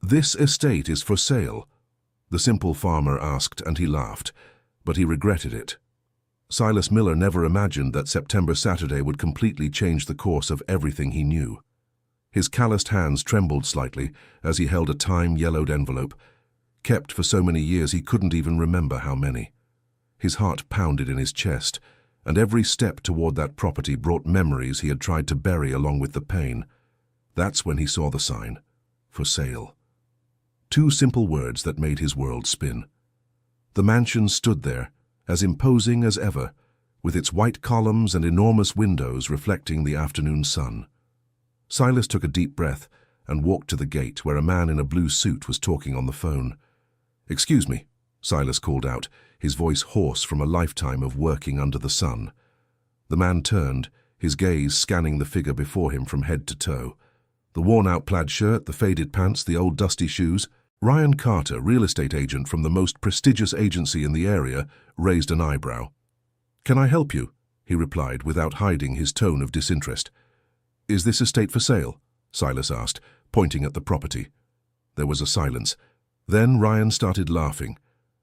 "This estate is for sale," the simple farmer asked, and he laughed, but he regretted it. Silas Miller never imagined that September Saturday would completely change the course of everything he knew. His calloused hands trembled slightly as he held a time-yellowed envelope, kept for so many years he couldn't even remember how many. His heart pounded in his chest, and every step toward that property brought memories he had tried to bury along with the pain. That's when he saw the sign, "For sale." Two simple words that made his world spin. The mansion stood there, as imposing as ever, with its white columns and enormous windows reflecting the afternoon sun. Silas took a deep breath and walked to the gate where a man in a blue suit was talking on the phone. "Excuse me," Silas called out, his voice hoarse from a lifetime of working under the sun. The man turned, his gaze scanning the figure before him from head to toe. The worn-out plaid shirt, the faded pants, the old dusty shoes. Ryan Carter, real estate agent from the most prestigious agency in the area, raised an eyebrow. "Can I help you?" he replied without hiding his tone of disinterest. "Is this estate for sale?" Silas asked, pointing at the property. There was a silence. Then Ryan started laughing.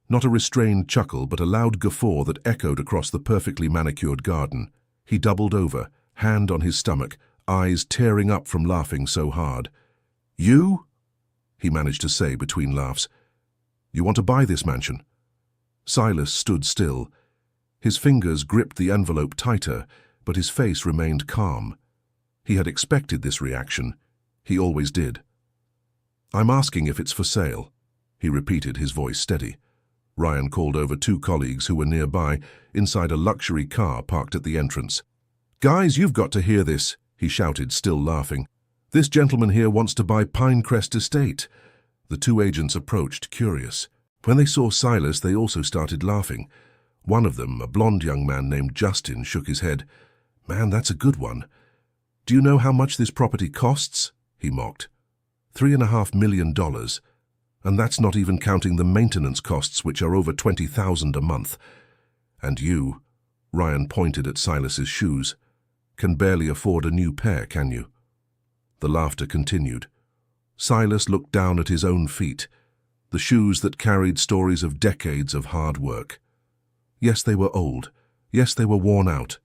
Not a restrained chuckle, but a loud guffaw that echoed across the perfectly manicured garden. He doubled over, hand on his stomach, eyes tearing up from laughing so hard. "You?" he managed to say between laughs. "You want to buy this mansion?" Silas stood still. His fingers gripped the envelope tighter, but his face remained calm. He had expected this reaction. He always did. "I'm asking if it's for sale," he repeated, his voice steady. Ryan called over two colleagues who were nearby, inside a luxury car parked at the entrance. "Guys, you've got to hear this," he shouted, still laughing. "This gentleman here wants to buy Pinecrest Estate." The two agents approached, curious. When they saw Silas, they also started laughing. One of them, a blond young man named Justin, shook his head. "Man, that's a good one. Do you know how much this property costs?" he mocked. $3.5 million. And that's not even counting the maintenance costs, which are over $20,000 a month. And you," Ryan pointed at Silas's shoes, "can barely afford a new pair, can you?" The laughter continued. Silas looked down at his own feet, the shoes that carried stories of decades of hard work. Yes, they were old. Yes, they were worn out.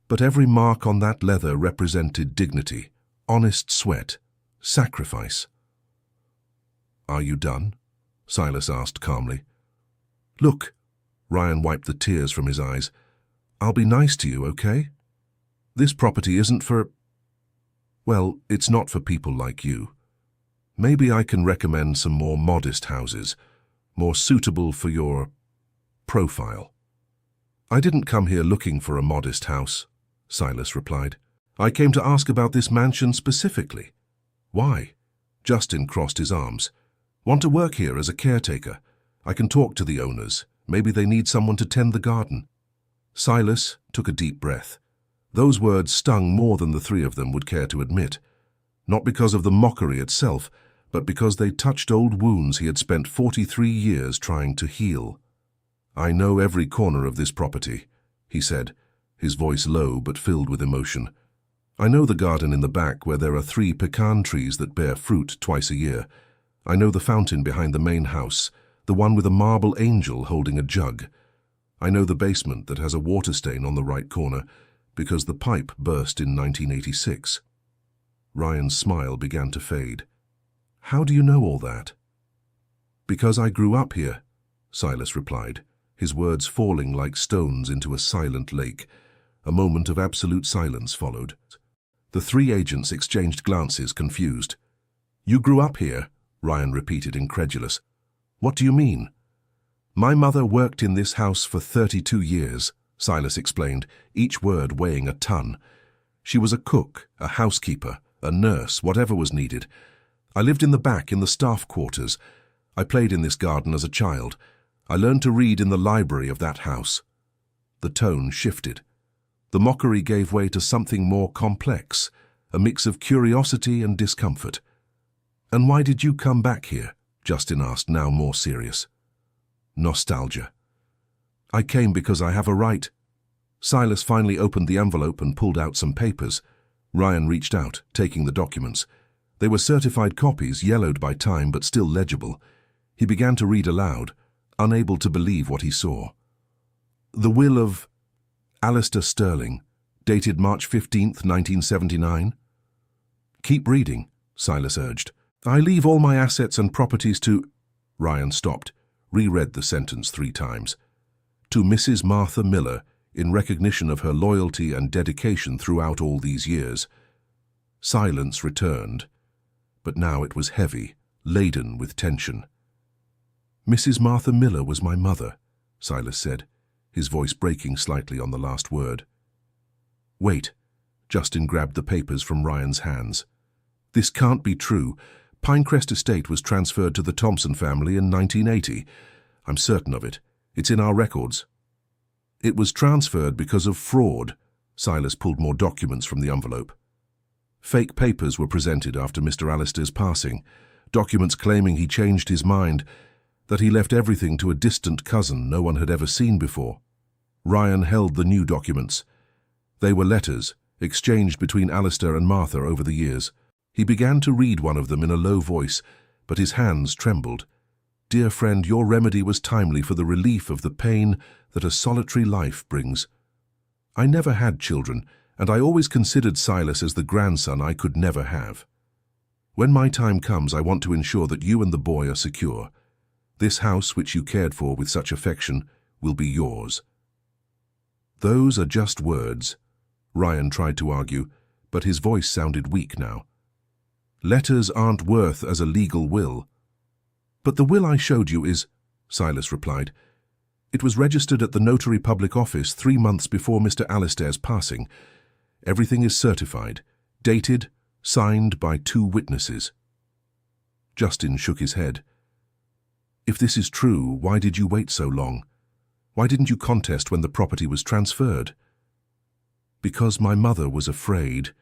But every mark on that leather represented dignity, honest sweat, sacrifice. "Are you done?" Silas asked calmly. "Look," Ryan wiped the tears from his eyes, "I'll be nice to you, okay? This property isn't for... Well, it's not for people like you. Maybe I can recommend some more modest houses, more suitable for your profile." "I didn't come here looking for a modest house," Silas replied. "I came to ask about this mansion specifically." "Why?" Justin crossed his arms. "Want to work here as a caretaker. I can talk to the owners. Maybe they need someone to tend the garden." Silas took a deep breath. Those words stung more than the three of them would care to admit. Not because of the mockery itself, but because they touched old wounds he had spent 43 years trying to heal. "I know every corner of this property," he said, his voice low but filled with emotion. "I know the garden in the back where there are 3 pecan trees that bear fruit twice a year. I know the fountain behind the main house, the one with a marble angel holding a jug. I know the basement that has a water stain on the right corner, because the pipe burst in 1986. Ryan's smile began to fade. "How do you know all that?" "Because I grew up here," Silas replied, his words falling like stones into a silent lake. A moment of absolute silence followed. The three agents exchanged glances, confused. "You grew up here?" Ryan repeated, incredulous. "What do you mean?" "My mother worked in this house for 32 years, Silas explained, each word weighing a ton. "She was a cook, a housekeeper, a nurse, whatever was needed. I lived in the back, in the staff quarters. I played in this garden as a child. I learned to read in the library of that house." The tone shifted. The mockery gave way to something more complex, a mix of curiosity and discomfort. "And why did you come back here?" Justin asked, now more serious. "Nostalgia. I came because I have a right." Silas finally opened the envelope and pulled out some papers. Ryan reached out, taking the documents. They were certified copies, yellowed by time but still legible. He began to read aloud, unable to believe what he saw. The will of Alistair Sterling, dated March 15th, 1979. "Keep reading," Silas urged. "I leave all my assets and properties to—" Ryan stopped, reread the sentence 3 times. "To Mrs. Martha Miller, in recognition of her loyalty and dedication throughout all these years." Silence returned, but now it was heavy, laden with tension. "Mrs. Martha Miller was my mother," Silas said, his voice breaking slightly on the last word. "Wait." Justin grabbed the papers from Ryan's hands. "This can't be true. Pinecrest Estate was transferred to the Thompson family in 1980. I'm certain of it. It's in our records." "It was transferred because of fraud." Silas pulled more documents from the envelope. Fake papers were presented after Mr. Alistair's passing, documents claiming he changed his mind, that he left everything to a distant cousin no one had ever seen before. Ryan held the new documents. They were letters, exchanged between Alistair and Martha over the years. He began to read one of them in a low voice, but his hands trembled. "Dear friend, your remedy was timely for the relief of the pain that a solitary life brings. I never had children, and I always considered Silas as the grandson I could never have. When my time comes, I want to ensure that you and the boy are secure. This house, which you cared for with such affection, will be yours." "Those are just words," Ryan tried to argue, but his voice sounded weak now. "Letters aren't worth as a legal will." "But the will I showed you is," Silas replied. "It was registered at the Notary Public Office 3 months before Mr. Alistair's passing. Everything is certified, dated, signed by 2 witnesses." Justin shook his head. "If this is true, why did you wait so long? Why didn't you contest when the property was transferred?" "Because my mother was afraid."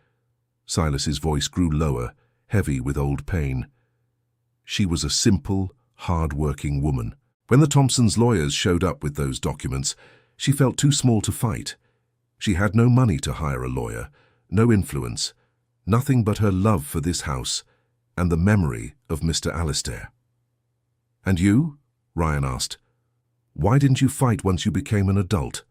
Silas's voice grew lower, heavy with old pain. "She was a simple, hard-working woman. When the Thompsons' lawyers showed up with those documents, she felt too small to fight. She had no money to hire a lawyer, no influence, nothing but her love for this house and the memory of Mr. Alistair." "And you?" Ryan asked. "Why didn't you fight once you became an adult?"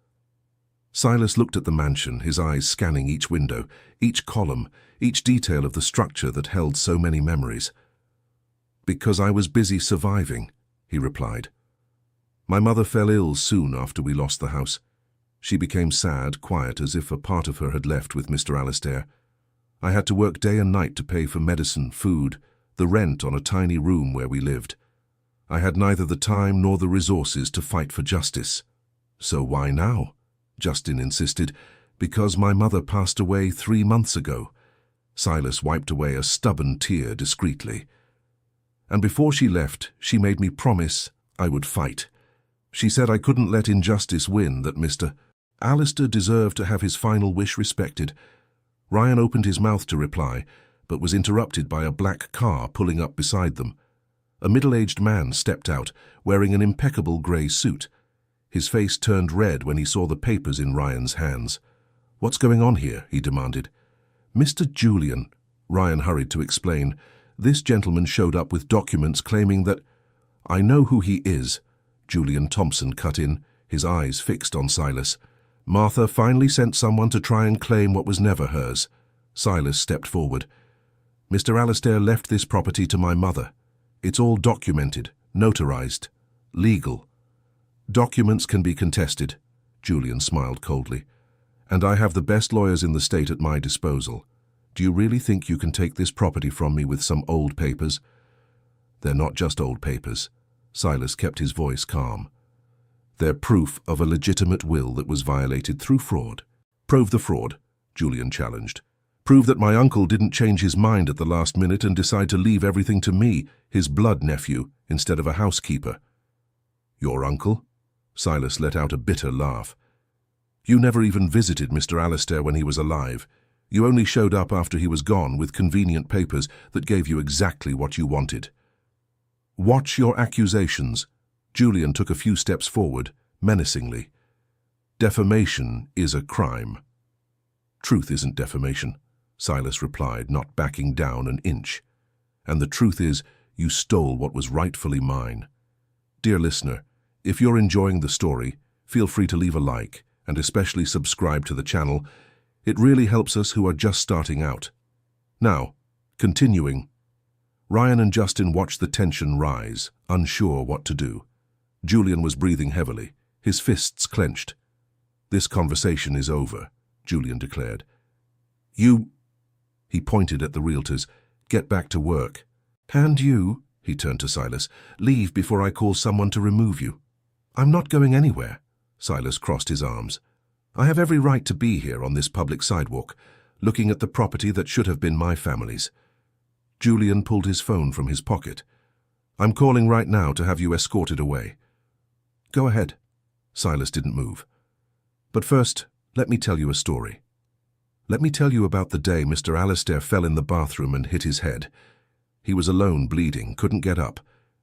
Silas looked at the mansion, his eyes scanning each window, each column, each detail of the structure that held so many memories. "Because I was busy surviving," he replied. "My mother fell ill soon after we lost the house. She became sad, quiet, as if a part of her had left with Mr. Alistair. I had to work day and night to pay for medicine, food, the rent on a tiny room where we lived. I had neither the time nor the resources to fight for justice." "So why now?" Justin insisted. "Because my mother passed away 3 months ago." Silas wiped away a stubborn tear discreetly. "And before she left, she made me promise I would fight. She said I couldn't let injustice win, that Mr. Alistair deserved to have his final wish respected." Ryan opened his mouth to reply, but was interrupted by a black car pulling up beside them. A middle-aged man stepped out, wearing an impeccable grey suit. His face turned red when he saw the papers in Ryan's hands. "What's going on here?" he demanded. "Mr. Julian," Ryan hurried to explain. "This gentleman showed up with documents claiming that—" "I know who he is," Julian Thompson cut in, his eyes fixed on Silas. "Martha finally sent someone to try and claim what was never hers." Silas stepped forward. "Mr. Alistair left this property to my mother. It's all documented, notarized, legal." "Documents can be contested," Julian smiled coldly. "And I have the best lawyers in the state at my disposal. Do you really think you can take this property from me with some old papers?" "They're not just old papers." Silas kept his voice calm. "They're proof of a legitimate will that was violated through fraud." "Prove the fraud," Julian challenged. "Prove that my uncle didn't change his mind at the last minute and decide to leave everything to me, his blood nephew, instead of a housekeeper." "Your uncle?" Silas let out a bitter laugh. "You never even visited Mr. Alistair when he was alive. You only showed up after he was gone with convenient papers that gave you exactly what you wanted." "Watch your accusations." Julian took a few steps forward, menacingly. "Defamation is a crime." "Truth isn't defamation," Silas replied, not backing down an inch. And the truth is, you stole what was rightfully mine. Dear listener, if you're enjoying the story, feel free to leave a like and especially subscribe to the channel. It really helps us who are just starting out. Now, continuing. Ryan and Justin watched the tension rise, unsure what to do. Julian was breathing heavily, his fists clenched. "This conversation is over," Julian declared. "You," he pointed at the realtors, "get back to work. And you," he turned to Silas, "leave before I call someone to remove you." "I'm not going anywhere." Silas crossed his arms. "I have every right to be here on this public sidewalk, looking at the property that should have been my family's." Julian pulled his phone from his pocket. "I'm calling right now to have you escorted away." "Go ahead." Silas didn't move. "But first, let me tell you a story. Let me tell you about the day Mr. Alistair fell in the bathroom and hit his head. He was alone, bleeding, couldn't get up.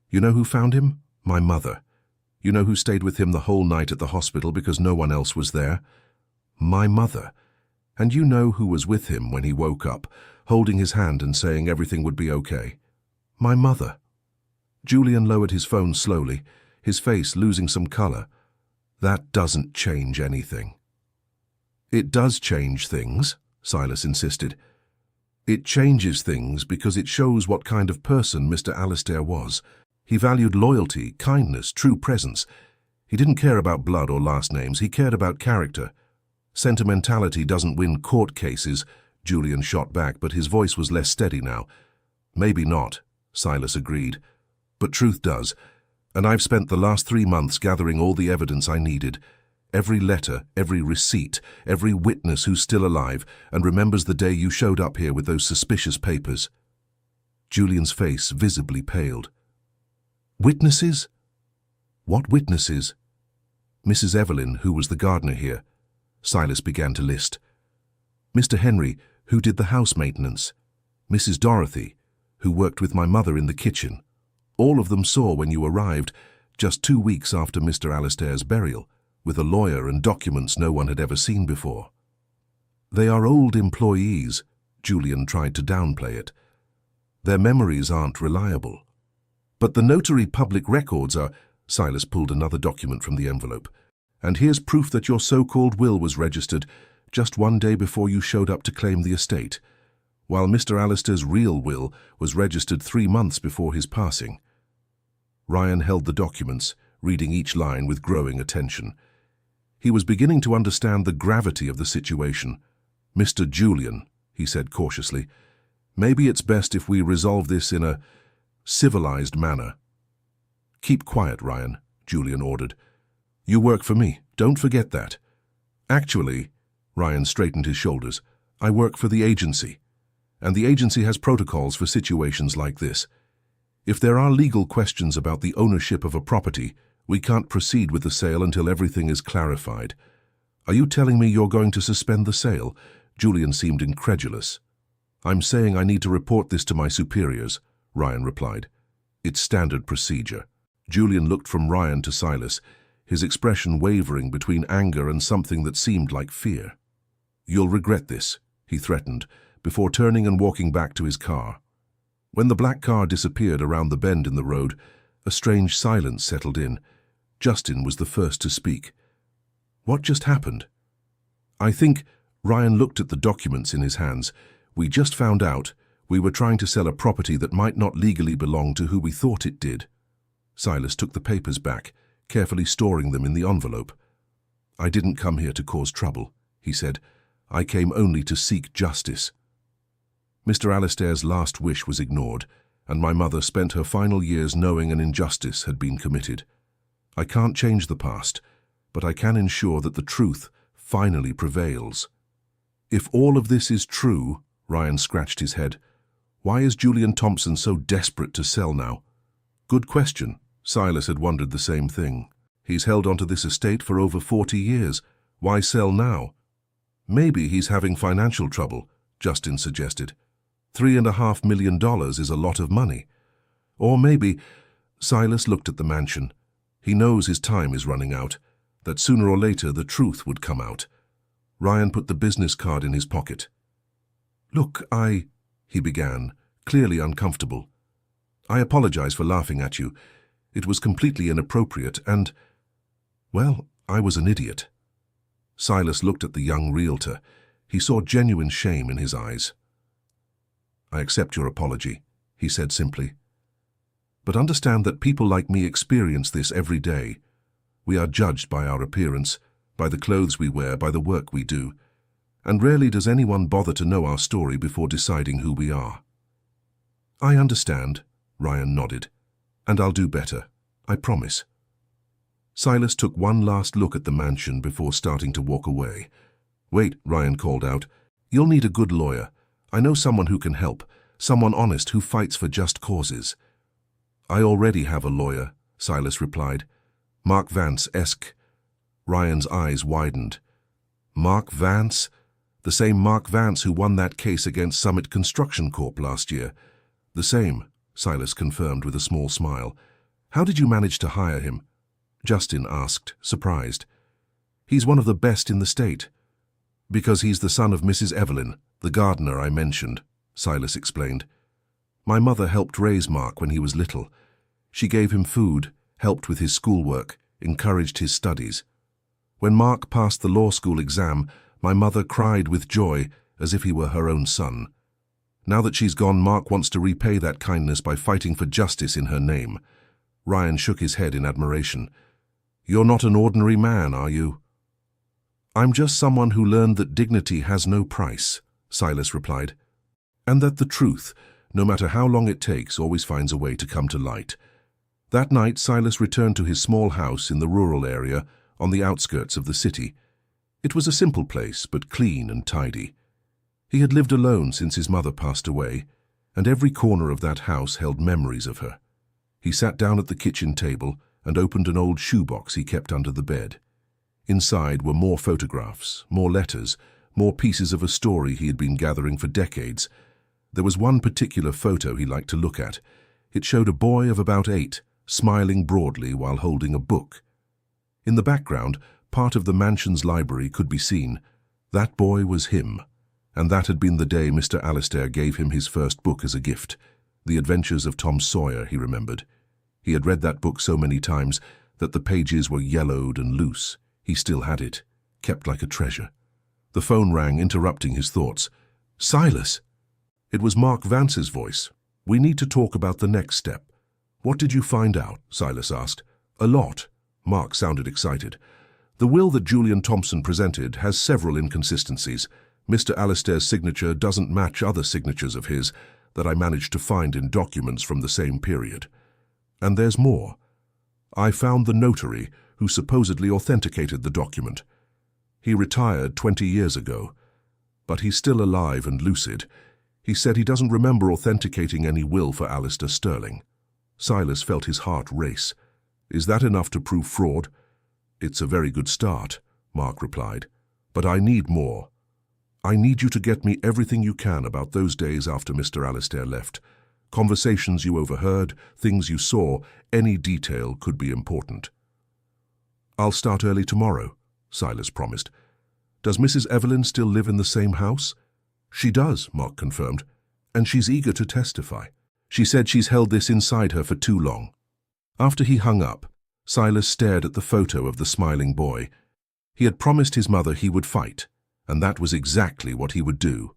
You know who found him? My mother. You know who stayed with him the whole night at the hospital because no one else was there? My mother. And you know who was with him when he woke up, holding his hand and saying everything would be okay? My mother." Julian lowered his phone slowly, his face losing some color. "That doesn't change anything." "It does change things," Silas insisted. "It changes things because it shows what kind of person Mr. Alistair was. He valued loyalty, kindness, true presence. He didn't care about blood or last names, he cared about character. Sentimentality doesn't win court cases," Julian shot back, but his voice was less steady now. "Maybe not," Silas agreed. "But truth does. And I've spent the last 3 months gathering all the evidence I needed. Every letter, every receipt, every witness who's still alive and remembers the day you showed up here with those suspicious papers." Julian's face visibly paled. "Witnesses? What witnesses?" "Mrs. Evelyn, who was the gardener here." Silas began to list. "Mr. Henry, who did the house maintenance. Mrs. Dorothy, who worked with my mother in the kitchen. All of them saw when you arrived, just 2 weeks after Mr. Alistair's burial, with a lawyer and documents no one had ever seen before." "They are old employees," Julian tried to downplay it. "Their memories aren't reliable." "But the notary public records are—" Silas pulled another document from the envelope. "And here's proof that your so-called will was registered just 1 day before you showed up to claim the estate, while Mr. Alistair's real will was registered 3 months before his passing." Ryan held the documents, reading each line with growing attention. He was beginning to understand the gravity of the situation. "Mr. Julian," he said cautiously, "maybe it's best if we resolve this in a civilized manner." "Keep quiet, Ryan," Julian ordered. "You work for me, don't forget that." "Actually," Ryan straightened his shoulders, "I work for the agency, and the agency has protocols for situations like this. If there are legal questions about the ownership of a property, we can't proceed with the sale until everything is clarified." "Are you telling me you're going to suspend the sale?" Julian seemed incredulous. "I'm saying I need to report this to my superiors," Ryan replied. "It's standard procedure." Julian looked from Ryan to Silas, his expression wavering between anger and something that seemed like fear. "You'll regret this," he threatened, before turning and walking back to his car. When the black car disappeared around the bend in the road, a strange silence settled in. Justin was the first to speak. "What just happened?" "I think," Ryan looked at the documents in his hands, "we just found out we were trying to sell a property that might not legally belong to who we thought it did." Silas took the papers back, carefully storing them in the envelope. "I didn't come here to cause trouble," he said. "I came only to seek justice. Mr. Alistair's last wish was ignored, and my mother spent her final years knowing an injustice had been committed. I can't change the past, but I can ensure that the truth finally prevails." "If all of this is true," Ryan scratched his head, "why is Julian Thompson so desperate to sell now?" "Good question." Silas had wondered the same thing. "He's held onto this estate for over 40 years. Why sell now?" "Maybe he's having financial trouble," Justin suggested. $3.5 million is a lot of money. Or maybe— Silas looked at the mansion. He knows his time is running out, that sooner or later the truth would come out. Ryan put the business card in his pocket. "Look, he began, clearly uncomfortable. "I apologize for laughing at you. It was completely inappropriate and, well, I was an idiot." Silas looked at the young realtor. He saw genuine shame in his eyes. "I accept your apology," he said simply. "But understand that people like me experience this every day. We are judged by our appearance, by the clothes we wear, by the work we do. And rarely does anyone bother to know our story before deciding who we are." "I understand," Ryan nodded. "And I'll do better. I promise." Silas took one last look at the mansion before starting to walk away. "Wait," Ryan called out. "You'll need a good lawyer. I know someone who can help, someone honest who fights for just causes." "I already have a lawyer," Silas replied. "Mark Vance-esque." Ryan's eyes widened. "Mark Vance? The same Mark Vance who won that case against Summit Construction Corp last year." "The same," Silas confirmed with a small smile. "How did you manage to hire him?" Justin asked, surprised. "He's one of the best in the state." "Because he's the son of Mrs. Evelyn, the gardener I mentioned," Silas explained. "My mother helped raise Mark when he was little. She gave him food, helped with his schoolwork, encouraged his studies. When Mark passed the law school exam, my mother cried with joy as if he were her own son. Now that she's gone, Mark wants to repay that kindness by fighting for justice in her name." Ryan shook his head in admiration. "You're not an ordinary man, are you?" "I'm just someone who learned that dignity has no price," Silas replied. "And that the truth, no matter how long it takes, always finds a way to come to light." That night, Silas returned to his small house in the rural area on the outskirts of the city. It was a simple place, but clean and tidy. He had lived alone since his mother passed away, and every corner of that house held memories of her. He sat down at the kitchen table and opened an old shoebox he kept under the bed. Inside were more photographs, more letters, more pieces of a story he had been gathering for decades. There was one particular photo he liked to look at. It showed a boy of about 8, smiling broadly while holding a book. In the background, part of the mansion's library could be seen. That boy was him, and that had been the day Mr. Alistair gave him his first book as a gift. The Adventures of Tom Sawyer, he remembered. He had read that book so many times that the pages were yellowed and loose. He still had it, kept like a treasure. The phone rang, interrupting his thoughts. "Silas!" It was Mark Vance's voice. "We need to talk about the next step." "What did you find out?" Silas asked. "A lot." Mark sounded excited. "The will that Julian Thompson presented has several inconsistencies. Mr. Alistair's signature doesn't match other signatures of his that I managed to find in documents from the same period. And there's more. I found the notary who supposedly authenticated the document. He retired 20 years ago, but he's still alive and lucid. He said he doesn't remember authenticating any will for Alistair Sterling." Silas felt his heart race. "Is that enough to prove fraud?" "It's a very good start," Mark replied. "But I need more. I need you to get me everything you can about those days after Mr. Alistair left. Conversations you overheard, things you saw, any detail could be important." "I'll start early tomorrow," Silas promised. "Does Mrs. Evelyn still live in the same house?" "She does," Mark confirmed, "and she's eager to testify. She said she's held this inside her for too long." After he hung up, Silas stared at the photo of the smiling boy. He had promised his mother he would fight, and that was exactly what he would do.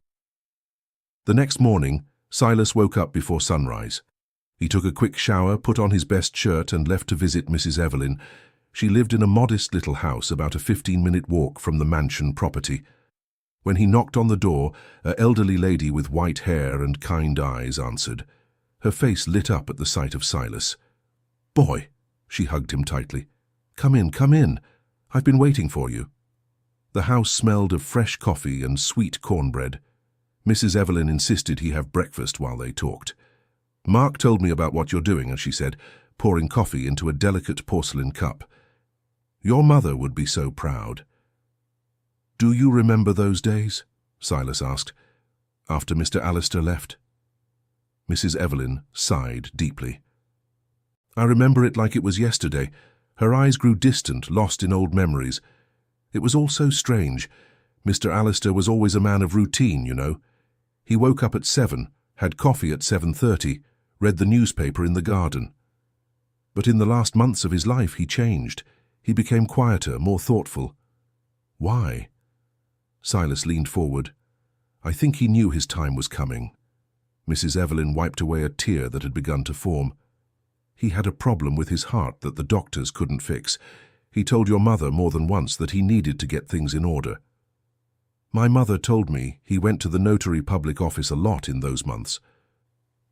The next morning, Silas woke up before sunrise. He took a quick shower, put on his best shirt, and left to visit Mrs. Evelyn. She lived in a modest little house about a 15-minute walk from the mansion property. When he knocked on the door, an elderly lady with white hair and kind eyes answered. Her face lit up at the sight of Silas. "Boy," she hugged him tightly. Come in, come in. I've been waiting for you." The house smelled of fresh coffee and sweet cornbread. Mrs. Evelyn insisted he have breakfast while they talked. "Mark told me about what you're doing," as she said, pouring coffee into a delicate porcelain cup. "Your mother would be so proud." "Do you remember those days?" Silas asked, "after Mr. Alistair left?" Mrs. Evelyn sighed deeply. "I remember it like it was yesterday." Her eyes grew distant, lost in old memories. "It was all so strange. Mr. Alistair was always a man of routine, you know. He woke up at 7, had coffee at 7:30, read the newspaper in the garden. But in the last months of his life he changed. He became quieter, more thoughtful. Why? Silas leaned forward. I think he knew his time was coming. Mrs. Evelyn wiped away a tear that had begun to form. He had a problem with his heart that the doctors couldn't fix. He told your mother more than once that he needed to get things in order. My mother told me he went to the notary public office a lot in those months.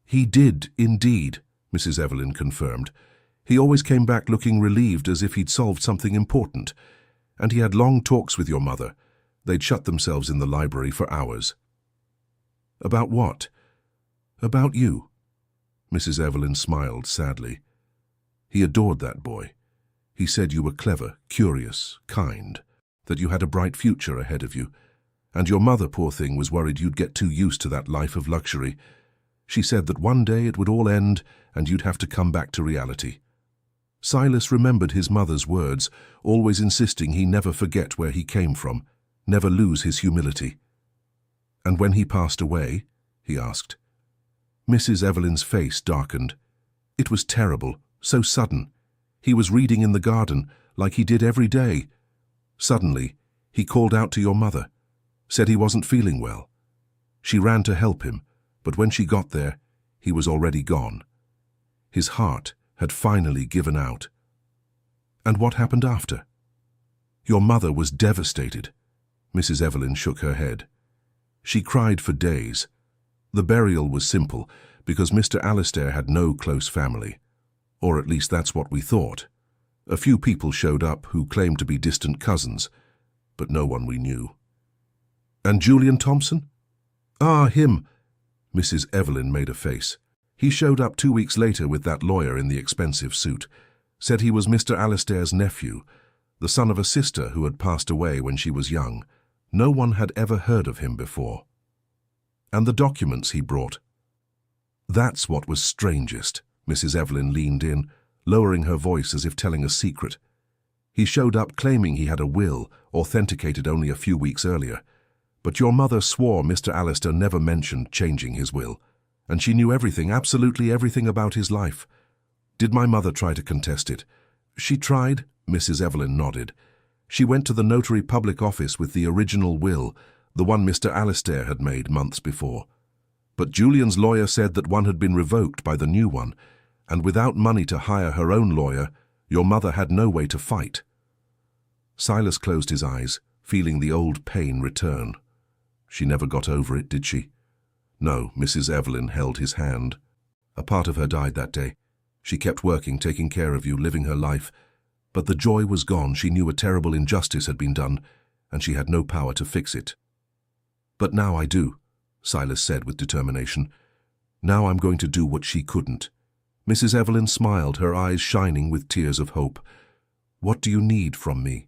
He did, indeed, Mrs. Evelyn confirmed. He always came back looking relieved, as if he'd solved something important. And he had long talks with your mother. They'd shut themselves in the library for hours. About what? About you. Mrs. Evelyn smiled sadly. He adored that boy. He said you were clever, curious, kind, that you had a bright future ahead of you. And your mother, poor thing, was worried you'd get too used to that life of luxury. She said that one day it would all end and you'd have to come back to reality. Silas remembered his mother's words, always insisting he never forget where he came from, never lose his humility. And when he passed away, he asked. Mrs. Evelyn's face darkened. It was terrible, so sudden. He was reading in the garden, like he did every day. Suddenly, he called out to your mother, said he wasn't feeling well. She ran to help him, but when she got there, he was already gone. His heart had finally given out. And what happened after? Your mother was devastated. Mrs. Evelyn shook her head. She cried for days. The burial was simple, because Mr. Alistair had no close family. Or at least that's what we thought. A few people showed up who claimed to be distant cousins, but no one we knew. And Julian Thompson? Ah, him. Mrs. Evelyn made a face. He showed up 2 weeks later with that lawyer in the expensive suit. Said he was Mr. Alistair's nephew, the son of a sister who had passed away when she was young. No one had ever heard of him before. And the documents he brought. That's what was strangest. Mrs. Evelyn leaned in, lowering her voice as if telling a secret. He showed up claiming he had a will, authenticated only a few weeks earlier. But your mother swore Mr. Alistair never mentioned changing his will, and she knew everything, absolutely everything about his life. Did my mother try to contest it? She tried, Mrs. Evelyn nodded. She went to the notary public office with the original will, the one Mr. Alistair had made months before. But Julian's lawyer said that one had been revoked by the new one, and without money to hire her own lawyer, your mother had no way to fight. Silas closed his eyes, feeling the old pain return. She never got over it, did she? No, Mrs. Evelyn held his hand. A part of her died that day. She kept working, taking care of you, living her life. But the joy was gone. She knew a terrible injustice had been done, and she had no power to fix it. But now I do, Silas said with determination. Now I'm going to do what she couldn't. Mrs. Evelyn smiled, her eyes shining with tears of hope. What do you need from me?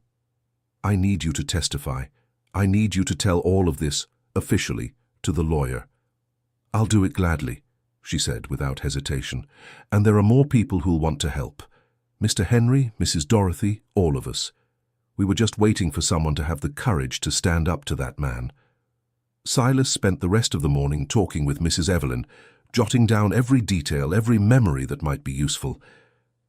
I need you to testify. I need you to tell all of this, officially, to the lawyer. I'll do it gladly, she said without hesitation. And there are more people who'll want to help. Mr. Henry, Mrs. Dorothy, all of us. We were just waiting for someone to have the courage to stand up to that man. Silas spent the rest of the morning talking with Mrs. Evelyn, jotting down every detail, every memory that might be useful.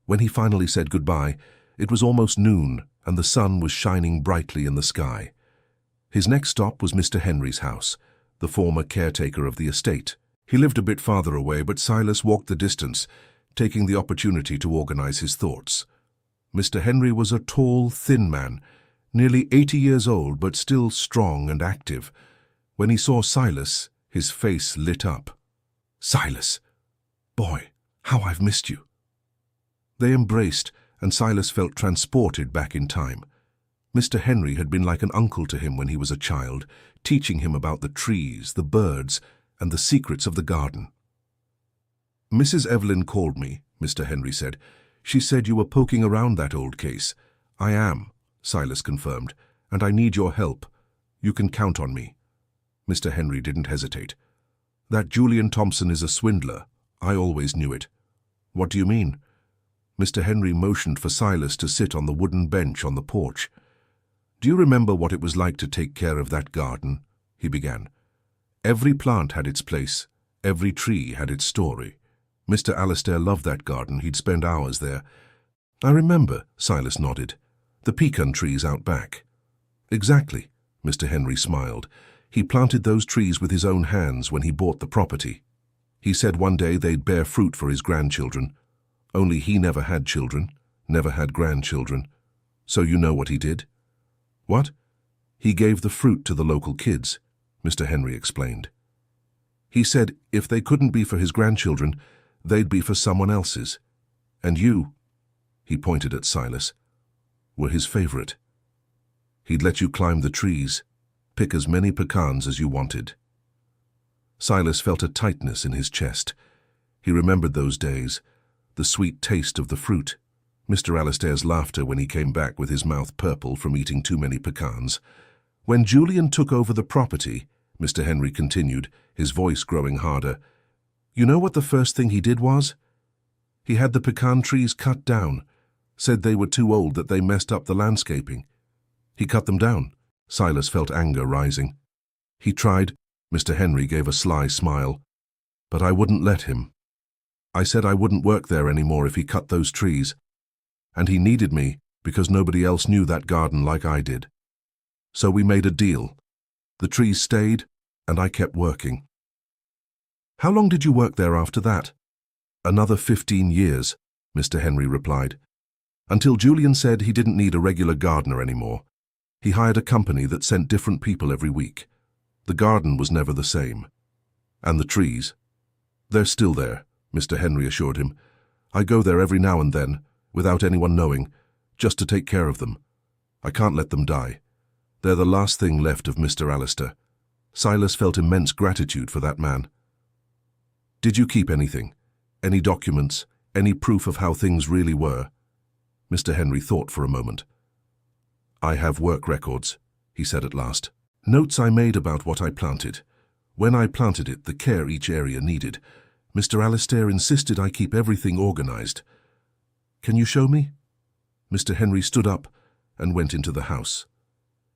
When he finally said goodbye, it was almost noon, and the sun was shining brightly in the sky. His next stop was Mr. Henry's house, the former caretaker of the estate. He lived a bit farther away, but Silas walked the distance, taking the opportunity to organize his thoughts. Mr. Henry was a tall, thin man, nearly 80 years old, but still strong and active. When he saw Silas, his face lit up. Silas! Boy, how I've missed you. They embraced, and Silas felt transported back in time. Mr. Henry had been like an uncle to him when he was a child, teaching him about the trees, the birds, and the secrets of the garden. Mrs. Evelyn called me, Mr. Henry said. She said you were poking around that old case. I am, Silas confirmed, and I need your help. You can count on me. Mr. Henry didn't hesitate. That Julian Thompson is a swindler. I always knew it. What do you mean? Mr. Henry motioned for Silas to sit on the wooden bench on the porch. Do you remember what it was like to take care of that garden? He began. Every plant had its place, Every tree had its story. Mr. Alistair loved that garden. He'd spend hours there. I remember, Silas nodded. The pecan trees out back. Exactly, Mr. Henry smiled. He planted those trees with his own hands when he bought the property. He said one day they'd bear fruit for his grandchildren. Only he never had children, never had grandchildren. So you know what he did? What? He gave the fruit to the local kids, Mr. Henry explained. He said if they couldn't be for his grandchildren, they'd be for someone else's. And you, he pointed at Silas, were his favorite. He'd let you climb the trees, pick as many pecans as you wanted. Silas felt a tightness in his chest. He remembered those days, the sweet taste of the fruit, Mr. Alistair's laughter when he came back with his mouth purple from eating too many pecans. When Julian took over the property, Mr. Henry continued, his voice growing harder, you know what the first thing he did was? He had the pecan trees cut down, said they were too old, that they messed up the landscaping. He cut them down. Silas felt anger rising. He tried, Mr. Henry gave a sly smile, but I wouldn't let him. I said I wouldn't work there anymore if he cut those trees. And he needed me because nobody else knew that garden like I did. So we made a deal. The trees stayed, and I kept working. How long did you work there after that? Another 15 years, Mr. Henry replied. Until Julian said he didn't need a regular gardener anymore. He hired a company that sent different people every week. The garden was never the same. And the trees? They're still there, Mr. Henry assured him. I go there every now and then, without anyone knowing, just to take care of them. I can't let them die. They're the last thing left of Mr. Alistair. Silas felt immense gratitude for that man. Did you keep anything? Any documents? Any proof of how things really were? Mr. Henry thought for a moment. I have work records, he said at last. Notes I made about what I planted. When I planted it, the care each area needed. Mr. Alistair insisted I keep everything organized. Can you show me? Mr. Henry stood up and went into the house.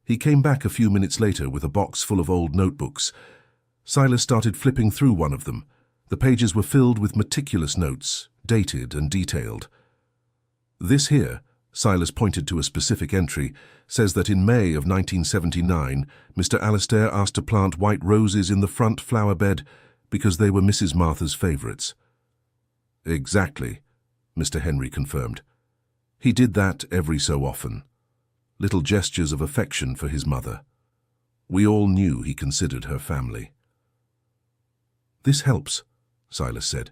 He came back a few minutes later with a box full of old notebooks. Silas started flipping through one of them. The pages were filled with meticulous notes, dated and detailed. This here, Silas pointed to a specific entry, says that in May of 1979, Mr. Alistair asked to plant white roses in the front flower bed because they were Mrs. Martha's favorites. Exactly, Mr. Henry confirmed. He did that every so often. Little gestures of affection for his mother. We all knew he considered her family. This helps, Silas said.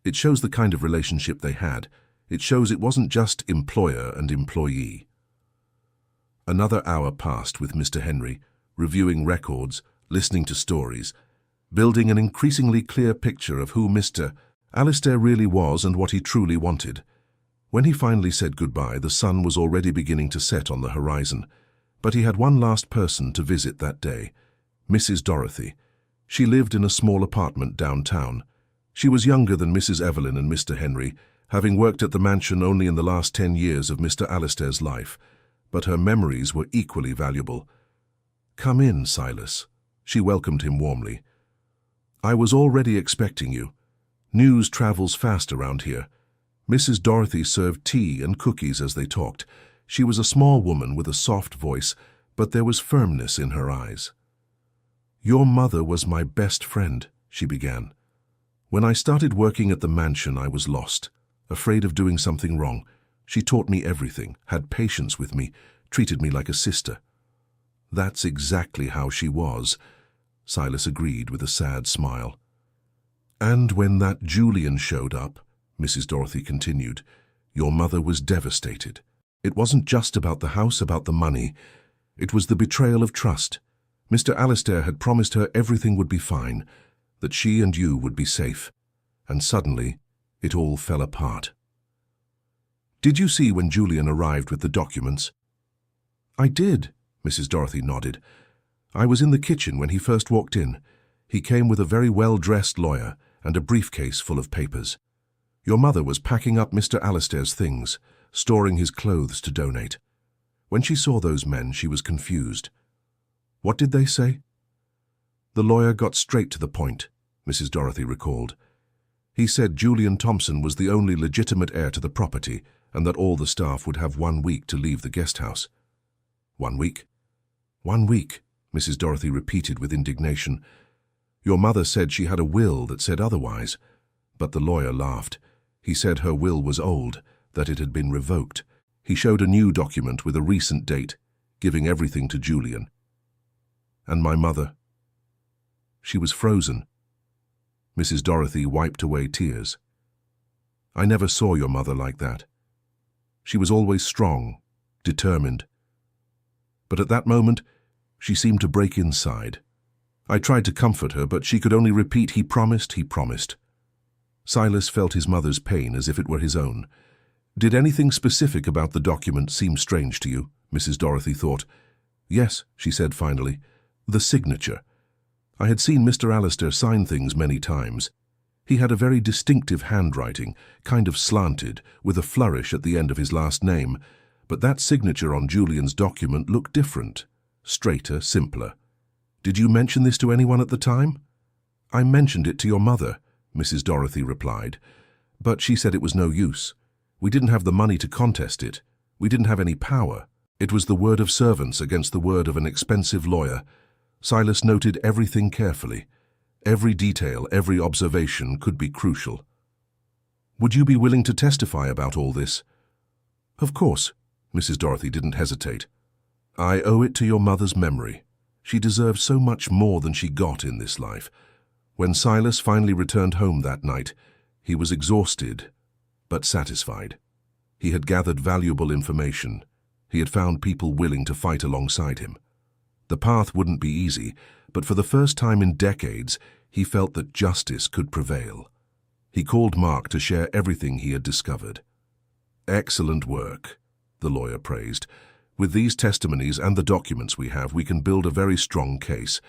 It shows the kind of relationship they had. It shows it wasn't just employer and employee. Another hour passed with Mr. Henry, reviewing records, listening to stories, building an increasingly clear picture of who Mr. Alistair really was and what he truly wanted. When he finally said goodbye, the sun was already beginning to set on the horizon, but he had one last person to visit that day, Mrs. Dorothy. She lived in a small apartment downtown. She was younger than Mrs. Evelyn and Mr. Henry, having worked at the mansion only in the last 10 years of Mr. Alistair's life, but her memories were equally valuable. Come in, Silas. She welcomed him warmly. I was already expecting you. News travels fast around here. Mrs. Dorothy served tea and cookies as they talked. She was a small woman with a soft voice, but there was firmness in her eyes. Your mother was my best friend, she began. When I started working at the mansion, I was lost, afraid of doing something wrong. She taught me everything, had patience with me, treated me like a sister. That's exactly how she was, Silas agreed with a sad smile. And when that Julian showed up, Mrs. Dorothy continued, your mother was devastated. It wasn't just about the house, about the money. It was the betrayal of trust. Mr. Alistair had promised her everything would be fine, that she and you would be safe. And suddenly, it all fell apart. Did you see when Julian arrived with the documents? I did, Mrs. Dorothy nodded. I was in the kitchen when he first walked in. He came with a very well-dressed lawyer and a briefcase full of papers. Your mother was packing up Mr. Alistair's things, storing his clothes to donate. When she saw those men, she was confused. What did they say? The lawyer got straight to the point. Mrs. Dorothy recalled. He said Julian Thompson was the only legitimate heir to the property and that all the staff would have 1 week to leave the guest house. 1 week? 1 week, Mrs. Dorothy repeated with indignation. Your mother said she had a will that said otherwise. But the lawyer laughed. He said her will was old, that it had been revoked. He showed a new document with a recent date, giving everything to Julian. And my mother? She was frozen. Mrs. Dorothy wiped away tears. I never saw your mother like that. She was always strong, determined. But at that moment, she seemed to break inside. I tried to comfort her, but she could only repeat, he promised, he promised. Silas felt his mother's pain as if it were his own. Did anything specific about the document seem strange to you? Mrs. Dorothy thought. Yes, she said finally. The signature. I had seen Mr. Alistair sign things many times. He had a very distinctive handwriting, kind of slanted, with a flourish at the end of his last name, but that signature on Julian's document looked different, straighter, simpler. Did you mention this to anyone at the time? I mentioned it to your mother, Mrs. Dorothy replied, but she said it was no use. We didn't have the money to contest it. We didn't have any power. It was the word of servants against the word of an expensive lawyer. Silas noted everything carefully. Every detail, every observation could be crucial. Would you be willing to testify about all this? Of course. Mrs. Dorothy didn't hesitate. I owe it to your mother's memory. She deserved so much more than she got in this life. When Silas finally returned home that night, he was exhausted, but satisfied. He had gathered valuable information. He had found people willing to fight alongside him. The path wouldn't be easy, but for the first time in decades, he felt that justice could prevail. He called Mark to share everything he had discovered. Excellent work, the lawyer praised. With these testimonies and the documents we have, we can build a very strong case.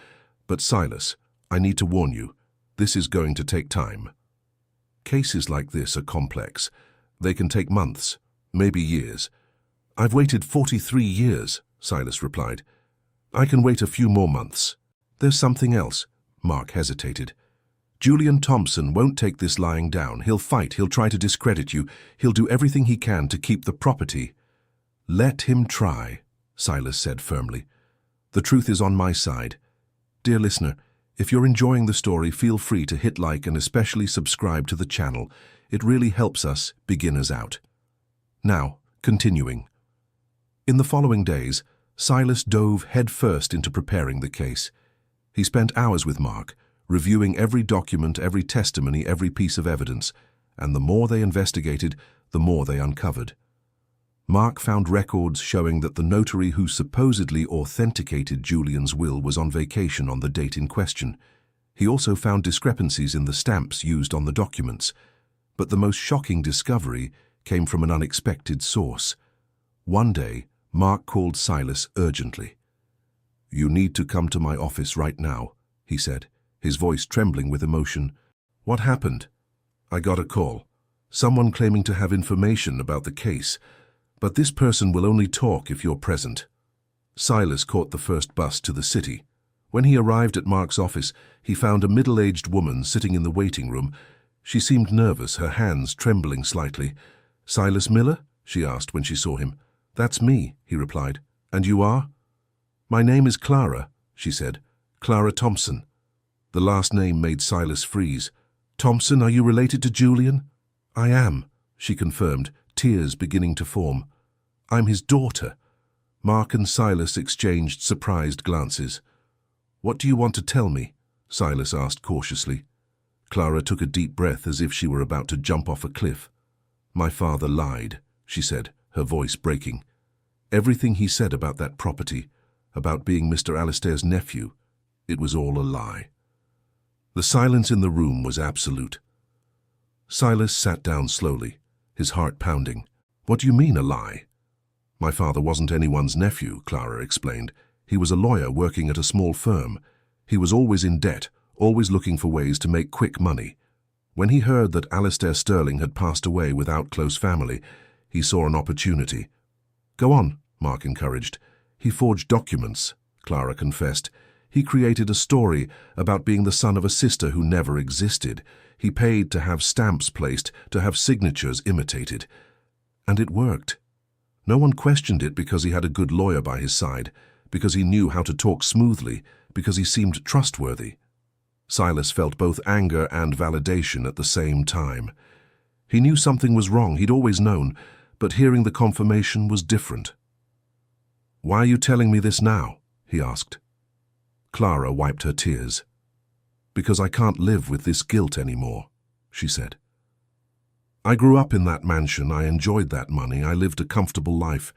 But Silas, I need to warn you, this is going to take time. Cases like this are complex. They can take months, maybe years. I've waited 43 years, Silas replied. I can wait a few more months. There's something else. Mark hesitated. Julian Thompson won't take this lying down. He'll fight. He'll try to discredit you. He'll do everything he can to keep the property. Let him try, Silas said firmly. The truth is on my side. Dear listener, if you're enjoying the story, feel free to hit like and especially subscribe to the channel. It really helps us beginners out. Now, continuing. In the following days, Silas dove headfirst into preparing the case. He spent hours with Mark, reviewing every document, every testimony, every piece of evidence, and the more they investigated, the more they uncovered. Mark found records showing that the notary who supposedly authenticated Julian's will was on vacation on the date in question. He also found discrepancies in the stamps used on the documents. But the most shocking discovery came from an unexpected source. One day, Mark called Silas urgently. You need to come to my office right now, he said, his voice trembling with emotion. What happened? I got a call. Someone claiming to have information about the case. But this person will only talk if you're present. Silas caught the first bus to the city. When he arrived at Mark's office, he found a middle-aged woman sitting in the waiting room. She seemed nervous, her hands trembling slightly. Silas Miller? She asked when she saw him. That's me, he replied. And you are? My name is Clara, she said. Clara Thompson. The last name made Silas freeze. Thompson, are you related to Julian? I am, she confirmed, tears beginning to form. I'm his daughter. Mark and Silas exchanged surprised glances. What do you want to tell me? Silas asked cautiously. Clara took a deep breath as if she were about to jump off a cliff. My father lied, she said, her voice breaking. Everything he said about that property, about being Mr. Alistair's nephew, it was all a lie. The silence in the room was absolute. Silas sat down slowly, his heart pounding. What do you mean, a lie? My father wasn't anyone's nephew, Clara explained. He was a lawyer working at a small firm. He was always in debt, always looking for ways to make quick money. When he heard that Alistair Sterling had passed away without close family, he saw an opportunity. Go on, Mark encouraged. He forged documents, Clara confessed. He created a story about being the son of a sister who never existed. He paid to have stamps placed, to have signatures imitated. And it worked. No one questioned it because he had a good lawyer by his side, because he knew how to talk smoothly, because he seemed trustworthy. Silas felt both anger and validation at the same time. He knew something was wrong, he'd always known, but hearing the confirmation was different. "Why are you telling me this now?" he asked. Clara wiped her tears. "Because I can't live with this guilt anymore," she said. "I grew up in that mansion, I enjoyed that money, I lived a comfortable life,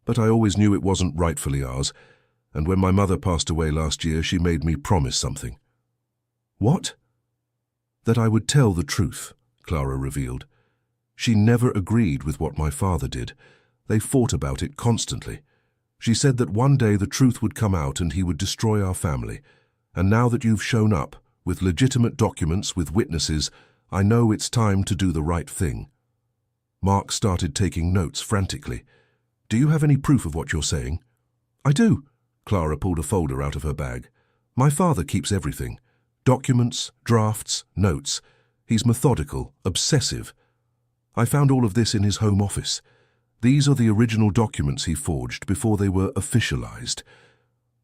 but I always knew it wasn't rightfully ours, and when my mother passed away last year, she made me promise something." "What?" "That I would tell the truth," Clara revealed. "She never agreed with what my father did. They fought about it constantly. She said that one day the truth would come out and he would destroy our family. And now that you've shown up, with legitimate documents, with witnesses, I know it's time to do the right thing." Mark started taking notes frantically. "Do you have any proof of what you're saying?" "I do." Clara pulled a folder out of her bag. "My father keeps everything. Documents, drafts, notes. He's methodical, obsessive. I found all of this in his home office. These are the original documents he forged before they were officialized."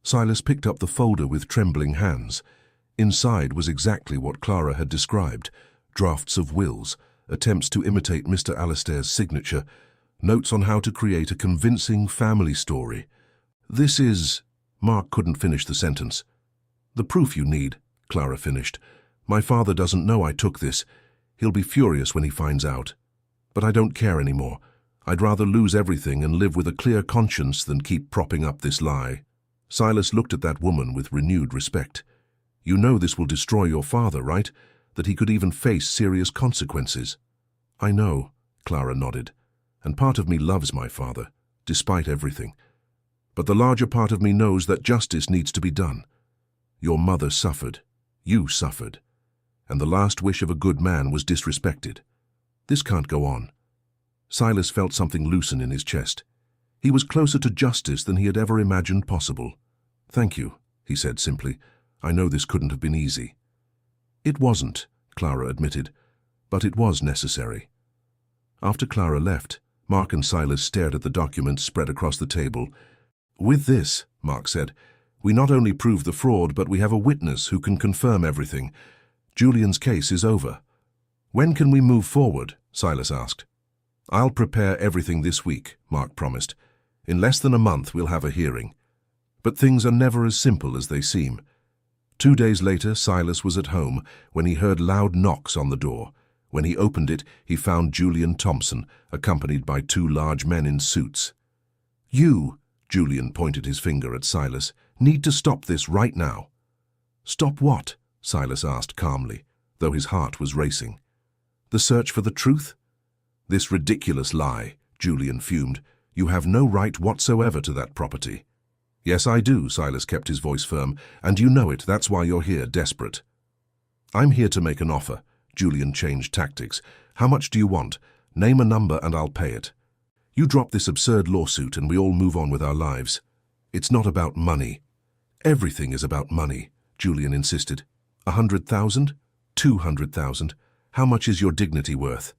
Silas picked up the folder with trembling hands. Inside was exactly what Clara had described: drafts of wills, attempts to imitate Mr. Alastair's signature, notes on how to create a convincing family story. "This is—" Mark couldn't finish the sentence. "The proof you need," Clara finished. "My father doesn't know I took this. He'll be furious when he finds out. But I don't care anymore. I'd rather lose everything and live with a clear conscience than keep propping up this lie." Silas looked at that woman with renewed respect. "You know this will destroy your father, right? That he could even face serious consequences." "I know," Clara nodded. "And part of me loves my father, despite everything. But the larger part of me knows that justice needs to be done. Your mother suffered. You suffered. And the last wish of a good man was disrespected. This can't go on." Silas felt something loosen in his chest. He was closer to justice than he had ever imagined possible. "Thank you," he said simply. "I know this couldn't have been easy." "It wasn't," Clara admitted, "but it was necessary." After Clara left, Mark and Silas stared at the documents spread across the table. "With this," Mark said, "we not only prove the fraud, but we have a witness who can confirm everything. Julian's case is over." "When can we move forward?" Silas asked. "I'll prepare everything this week," Mark promised. "In less than a month we'll have a hearing. But things are never as simple as they seem." 2 days later, Silas was at home when he heard loud knocks on the door. When he opened it, he found Julian Thompson, accompanied by 2 large men in suits. "You," Julian pointed his finger at Silas, "need to stop this right now." "Stop what?" Silas asked calmly, though his heart was racing. "The search for the truth?" "This ridiculous lie," Julian fumed. "You have no right whatsoever to that property." "Yes, I do," Silas kept his voice firm, "and you know it, that's why you're here, desperate." "I'm here to make an offer." Julian changed tactics. "How much do you want? Name a number and I'll pay it. You drop this absurd lawsuit and we all move on with our lives." "It's not about money." "Everything is about money," Julian insisted. 100,000? 200,000? How much is your dignity worth?"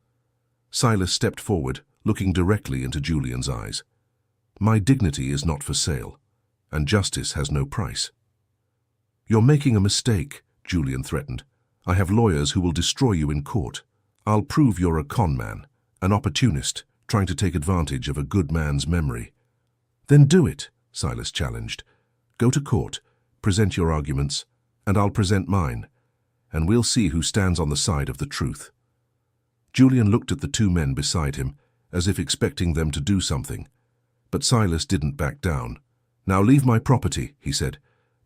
Silas stepped forward, looking directly into Julian's eyes. "My dignity is not for sale, and justice has no price." "You're making a mistake," Julian threatened. "I have lawyers who will destroy you in court. I'll prove you're a con man, an opportunist, trying to take advantage of a good man's memory." "Then do it," Silas challenged. "Go to court, present your arguments, and I'll present mine, and we'll see who stands on the side of the truth." Julian looked at the 2 men beside him, as if expecting them to do something. But Silas didn't back down. "Now leave my property," he said,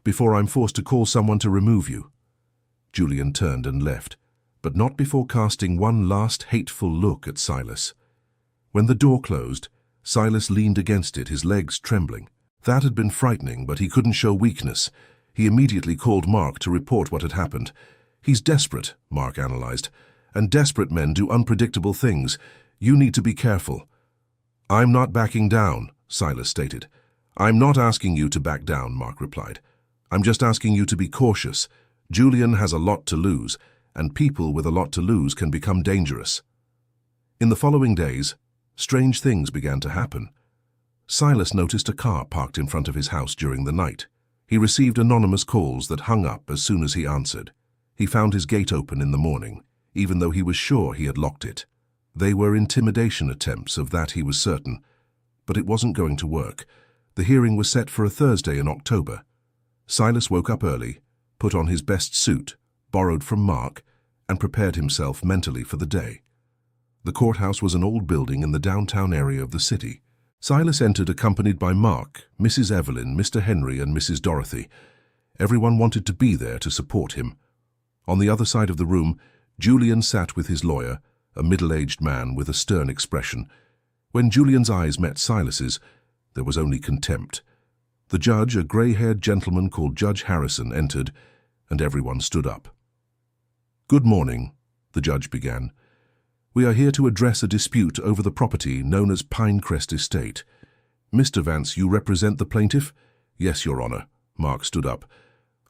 "before I'm forced to call someone to remove you." Julian turned and left, but not before casting one last hateful look at Silas. When the door closed, Silas leaned against it, his legs trembling. That had been frightening, but he couldn't show weakness. He immediately called Mark to report what had happened. "He's desperate," Mark analyzed, "and desperate men do unpredictable things. You need to be careful." "I'm not backing down," Silas stated. "I'm not asking you to back down," Mark replied. I'm just asking you to be cautious. Julian has a lot to lose, and people with a lot to lose can become dangerous. In the following days, strange things began to happen. Silas noticed a car parked in front of his house during the night. He received anonymous calls that hung up as soon as he answered. He found his gate open in the morning, even though he was sure he had locked it. They were intimidation attempts, of that he was certain. But it wasn't going to work. The hearing was set for a Thursday in October. Silas woke up early, put on his best suit, borrowed from Mark, and prepared himself mentally for the day. The courthouse was an old building in the downtown area of the city. Silas entered accompanied by Mark, Mrs. Evelyn, Mr. Henry, and Mrs. Dorothy. Everyone wanted to be there to support him. On the other side of the room, Julian sat with his lawyer, a middle-aged man with a stern expression. When Julian's eyes met Silas's, there was only contempt. The judge, a grey-haired gentleman called Judge Harrison, entered, and everyone stood up. "Good morning," the judge began. "We are here to address a dispute over the property known as Pinecrest Estate. Mr. Vance, you represent the plaintiff?" "Yes, Your Honor." Mark stood up.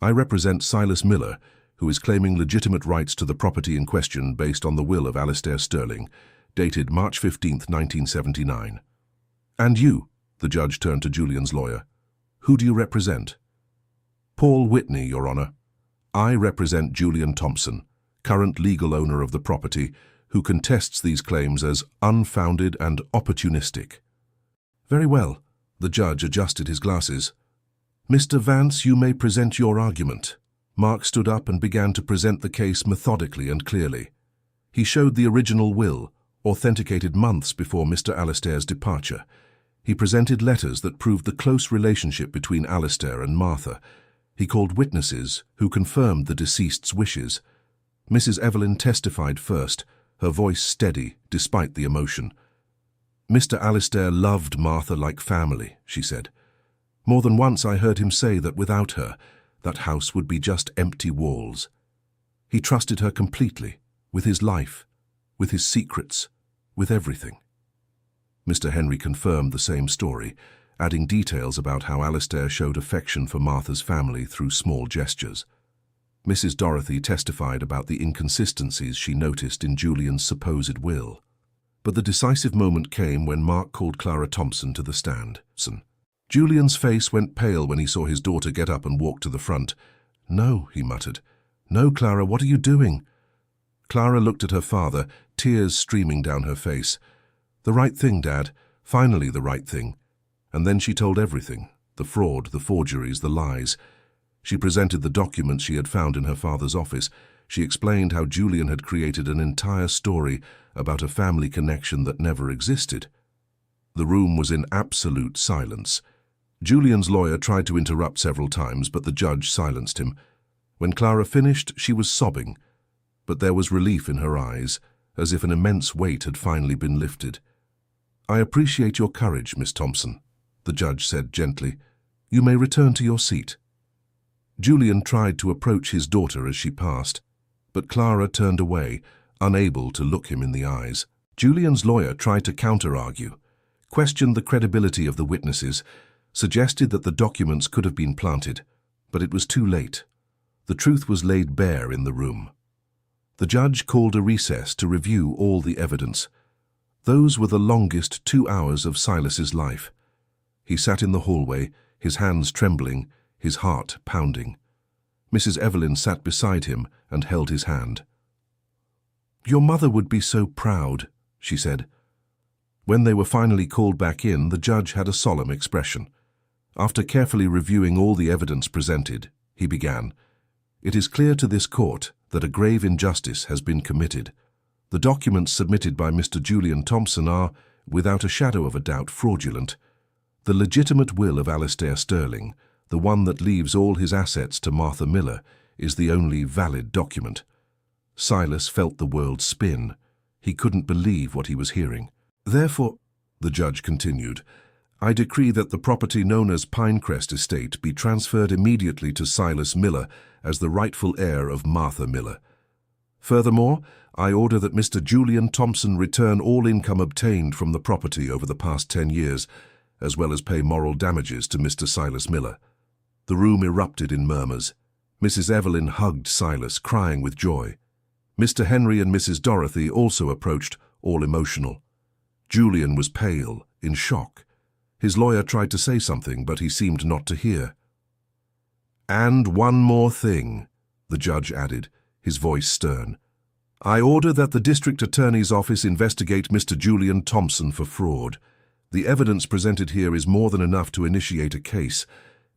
"I represent Silas Miller, who is claiming legitimate rights to the property in question based on the will of Alistair Sterling, dated March 15, 1979. "And you?" The judge turned to Julian's lawyer. "Who do you represent?" "Paul Whitney, Your Honor. I represent Julian Thompson, current legal owner of the property, who contests these claims as unfounded and opportunistic." "Very well." The judge adjusted his glasses. "Mr. Vance, you may present your argument." Mark stood up and began to present the case methodically and clearly. He showed the original will, authenticated months before Mr. Alistair's departure. He presented letters that proved the close relationship between Alistair and Martha. He called witnesses who confirmed the deceased's wishes. Mrs. Evelyn testified first, her voice steady despite the emotion. "Mr. Alistair loved Martha like family," she said. "More than once I heard him say that without her, that house would be just empty walls. He trusted her completely, with his life, with his secrets, with everything." Mr. Henry confirmed the same story, adding details about how Alistair showed affection for Martha's family through small gestures. Mrs. Dorothy testified about the inconsistencies she noticed in Julian's supposed will. But the decisive moment came when Mark called Clara Thompson to the stand. Julian's face went pale when he saw his daughter get up and walk to the front. "No," he muttered. "No, Clara, what are you doing?" Clara looked at her father, tears streaming down her face. "The right thing, Dad. Finally the right thing." And then she told everything, the fraud, the forgeries, the lies. She presented the documents she had found in her father's office. She explained how Julian had created an entire story about a family connection that never existed. The room was in absolute silence. Julian's lawyer tried to interrupt several times, but the judge silenced him. When Clara finished, she was sobbing, but there was relief in her eyes, as if an immense weight had finally been lifted. "I appreciate your courage, Miss Thompson," the judge said gently. "You may return to your seat." Julian tried to approach his daughter as she passed, but Clara turned away, unable to look him in the eyes. Julian's lawyer tried to counter-argue, questioned the credibility of the witnesses, suggested that the documents could have been planted, but it was too late. The truth was laid bare in the room. The judge called a recess to review all the evidence. Those were the longest 2 hours of Silas's life. He sat in the hallway, his hands trembling, his heart pounding. Mrs. Evelyn sat beside him and held his hand. "Your mother would be so proud," she said. When they were finally called back in, the judge had a solemn expression. After carefully reviewing all the evidence presented, he began, "It is clear to this court that a grave injustice has been committed. The documents submitted by Mr. Julian Thompson are, without a shadow of a doubt, fraudulent. The legitimate will of Alistair Sterling, the one that leaves all his assets to Martha Miller, is the only valid document." Silas felt the world spin. He couldn't believe what he was hearing. "Therefore," the judge continued, "I decree that the property known as Pinecrest Estate be transferred immediately to Silas Miller as the rightful heir of Martha Miller. Furthermore, I order that Mr. Julian Thompson return all income obtained from the property over the past 10 years, as well as pay moral damages to Mr. Silas Miller." The room erupted in murmurs. Mrs. Evelyn hugged Silas, crying with joy. Mr. Henry and Mrs. Dorothy also approached, all emotional. Julian was pale, in shock. His lawyer tried to say something, but he seemed not to hear. "And one more thing," the judge added, his voice stern. "I order that the district attorney's office investigate Mr. Julian Thompson for fraud. The evidence presented here is more than enough to initiate a case."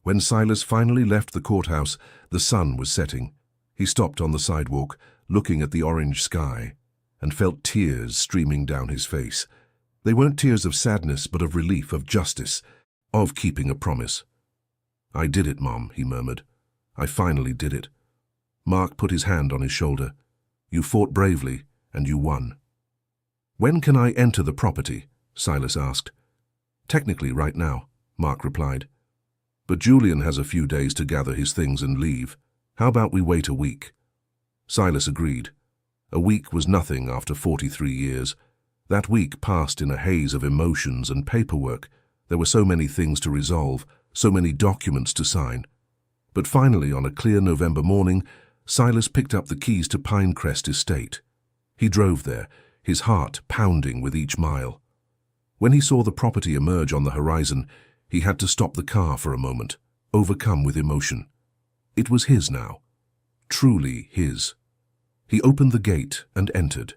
When Silas finally left the courthouse, the sun was setting. He stopped on the sidewalk, looking at the orange sky, and felt tears streaming down his face. They weren't tears of sadness, but of relief, of justice, of keeping a promise. "I did it, Mom," he murmured. "I finally did it." Mark put his hand on his shoulder. "You fought bravely, and you won." "When can I enter the property?" Silas asked. "Technically right now," Mark replied. "But Julian has a few days to gather his things and leave. How about we wait a week?" Silas agreed. A week was nothing after 43 years. That week passed in a haze of emotions and paperwork. There were so many things to resolve, so many documents to sign. But finally, on a clear November morning, Silas picked up the keys to Pinecrest Estate. He drove there, his heart pounding with each mile. When he saw the property emerge on the horizon, he had to stop the car for a moment, overcome with emotion. It was his now, truly his. He opened the gate and entered.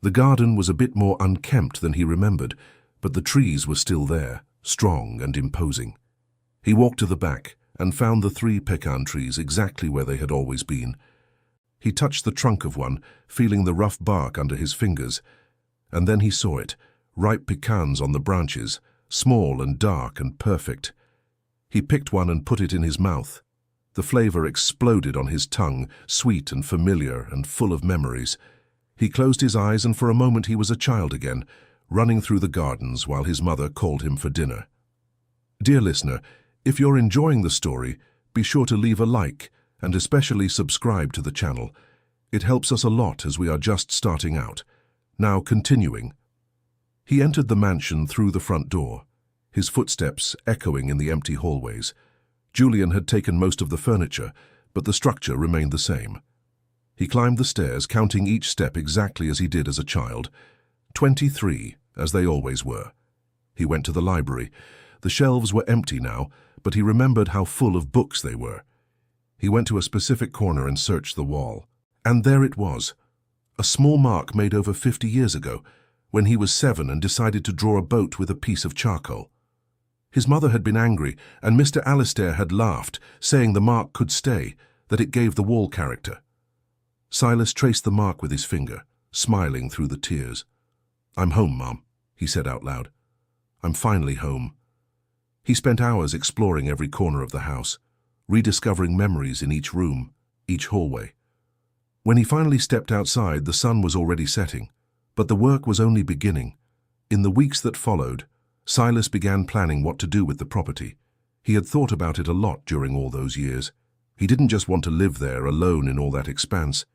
The garden was a bit more unkempt than he remembered, but the trees were still there, strong and imposing. He walked to the back and found the 3 pecan trees exactly where they had always been. He touched the trunk of one, feeling the rough bark under his fingers, and then he saw it, ripe pecans on the branches, small and dark and perfect. He picked one and put it in his mouth. The flavor exploded on his tongue, sweet and familiar and full of memories. He closed his eyes, and for a moment he was a child again, running through the gardens while his mother called him for dinner. Dear listener, if you're enjoying the story, be sure to leave a like and especially subscribe to the channel. It helps us a lot as we are just starting out. Now continuing. He entered the mansion through the front door, his footsteps echoing in the empty hallways. Julian had taken most of the furniture, but the structure remained the same. He climbed the stairs, counting each step exactly as he did as a child. 23, as they always were. He went to the library. The shelves were empty now, but he remembered how full of books they were. He went to a specific corner and searched the wall. And there it was, a small mark made over 50 years ago, when he was 7 and decided to draw a boat with a piece of charcoal. His mother had been angry, and Mr. Alistair had laughed, saying the mark could stay, that it gave the wall character. Silas traced the mark with his finger, smiling through the tears. "I'm home, Mom," he said out loud. "I'm finally home." He spent hours exploring every corner of the house, rediscovering memories in each room, each hallway. When he finally stepped outside, the sun was already setting, but the work was only beginning. In the weeks that followed, Silas began planning what to do with the property. He had thought about it a lot during all those years. He didn't just want to live there alone in all that expanse.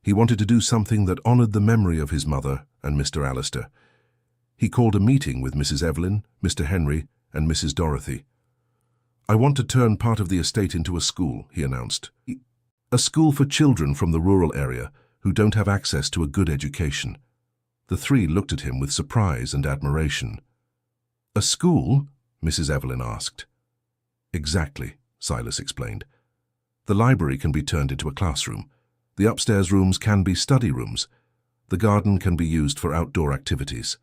He wanted to do something that honored the memory of his mother and Mr. Alistair. He called a meeting with Mrs. Evelyn, Mr. Henry, and Mrs. Dorothy. "I want to turn part of the estate into a school," he announced. "A school for children from the rural area who don't have access to a good education." The 3 looked at him with surprise and admiration. "A school?" Mrs. Evelyn asked. "Exactly," Silas explained. "The library can be turned into a classroom. The upstairs rooms can be study rooms. The garden can be used for outdoor activities.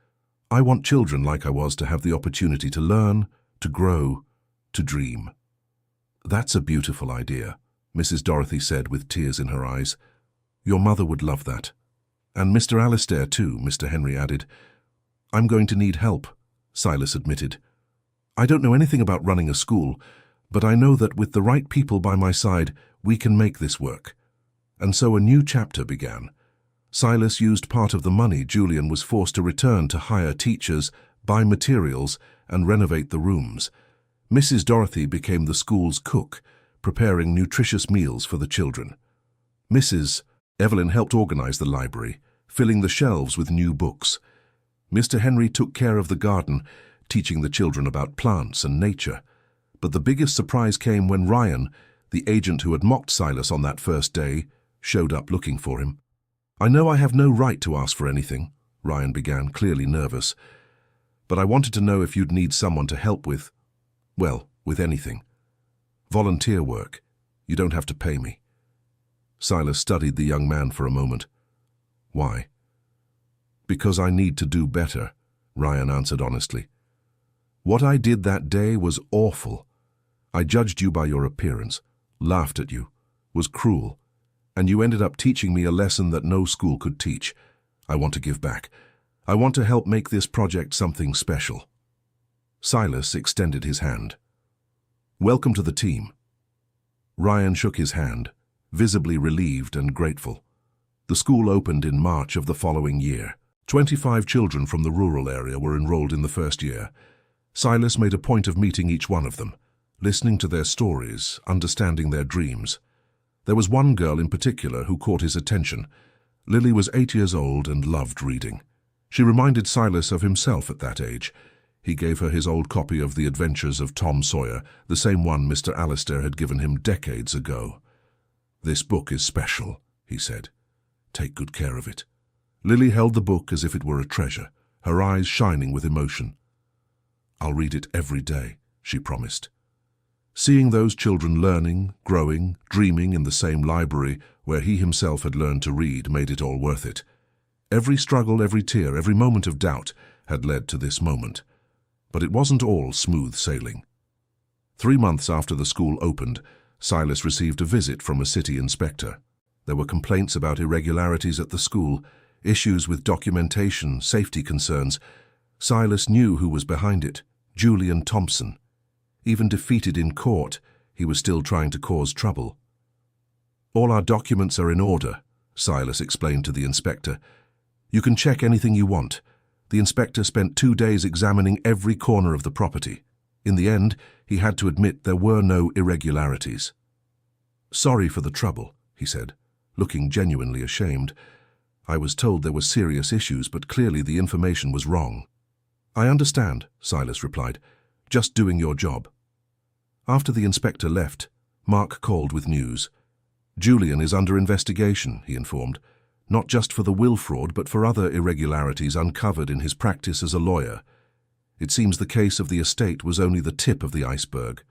I want children like I was to have the opportunity to learn, to grow, to dream." "That's a beautiful idea," Mrs. Dorothy said with tears in her eyes. "Your mother would love that. And Mr. Alistair too," Mr. Henry added. "I'm going to need help," Silas admitted. "I don't know anything about running a school, but I know that with the right people by my side, we can make this work." And so a new chapter began. Silas used part of the money Julian was forced to return to hire teachers, buy materials, and renovate the rooms. Mrs. Dorothy became the school's cook, preparing nutritious meals for the children. Mrs. Evelyn helped organize the library, filling the shelves with new books. Mr. Henry took care of the garden, teaching the children about plants and nature. But the biggest surprise came when Ryan, the agent who had mocked Silas on that first day, showed up looking for him. "I know I have no right to ask for anything," Ryan began, clearly nervous. "But I wanted to know if you'd need someone to help with, well, with anything. Volunteer work. You don't have to pay me." Silas studied the young man for a moment. "Why?" "Because I need to do better," Ryan answered honestly. "What I did that day was awful. I judged you by your appearance, laughed at you, was cruel, and you ended up teaching me a lesson that no school could teach. I want to give back. I want to help make this project something special." Silas extended his hand. "Welcome to the team." Ryan shook his hand, visibly relieved and grateful. The school opened in March of the following year. 25 children from the rural area were enrolled in the first year. Silas made a point of meeting each one of them, listening to their stories, understanding their dreams. There was one girl in particular who caught his attention. Lily was 8 years old and loved reading. She reminded Silas of himself at that age. He gave her his old copy of The Adventures of Tom Sawyer, the same one Mr. Alistair had given him decades ago. "This book is special," he said. "Take good care of it." Lily held the book as if it were a treasure, her eyes shining with emotion. "I'll read it every day," she promised. Seeing those children learning, growing, dreaming in the same library where he himself had learned to read made it all worth it. Every struggle, every tear, every moment of doubt had led to this moment. But it wasn't all smooth sailing. 3 months after the school opened, Silas received a visit from a city inspector. There were complaints about irregularities at the school, issues with documentation, safety concerns. Silas knew who was behind it: Julian Thompson. Even defeated in court, he was still trying to cause trouble. "All our documents are in order," Silas explained to the inspector. "You can check anything you want." The inspector spent 2 days examining every corner of the property. In the end, he had to admit there were no irregularities. "Sorry for the trouble," he said, looking genuinely ashamed. "I was told there were serious issues, but clearly the information was wrong." "I understand," Silas replied. "Just doing your job." After the inspector left, Mark called with news. "Julian is under investigation," he informed, "not just for the will fraud, but for other irregularities uncovered in his practice as a lawyer. It seems the case of the estate was only the tip of the iceberg."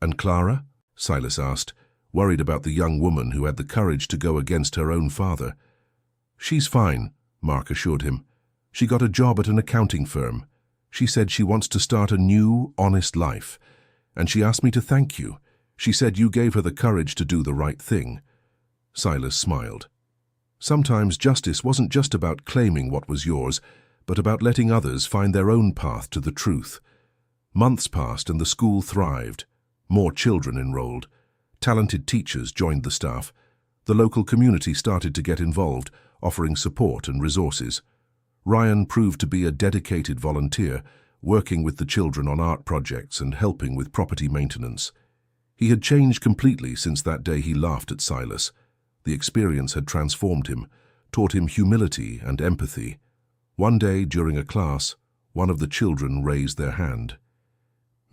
"And Clara?" Silas asked, worried about the young woman who had the courage to go against her own father. "She's fine," Mark assured him. "She got a job at an accounting firm. She said she wants to start a new, honest life. And she asked me to thank you. She said you gave her the courage to do the right thing." Silas smiled. Sometimes justice wasn't just about claiming what was yours, but about letting others find their own path to the truth. Months passed and the school thrived. More children enrolled. Talented teachers joined the staff. The local community started to get involved, offering support and resources. Ryan proved to be a dedicated volunteer, working with the children on art projects and helping with property maintenance. He had changed completely since that day he laughed at Silas. The experience had transformed him, taught him humility and empathy. One day, during a class, one of the children raised their hand.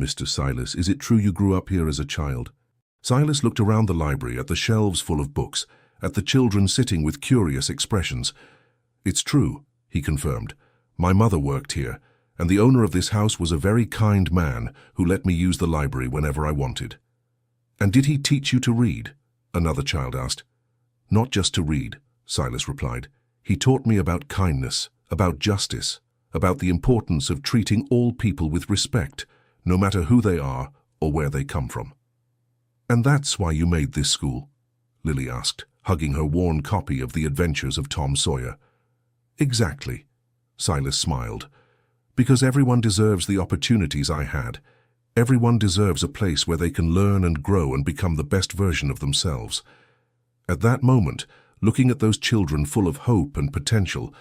"Mr. Silas, is it true you grew up here as a child?" Silas looked around the library at the shelves full of books, at the children sitting with curious expressions. "It's true," he confirmed. "My mother worked here, and the owner of this house was a very kind man who let me use the library whenever I wanted." "And did he teach you to read?" another child asked. "Not just to read," Silas replied. "He taught me about kindness, about justice, about the importance of treating all people with respect, no matter who they are or where they come from." "And that's why you made this school?" Lily asked, hugging her worn copy of The Adventures of Tom Sawyer. "Exactly," Silas smiled. "Because everyone deserves the opportunities I had. Everyone deserves a place where they can learn and grow and become the best version of themselves." At that moment, looking at those children full of hope and potential,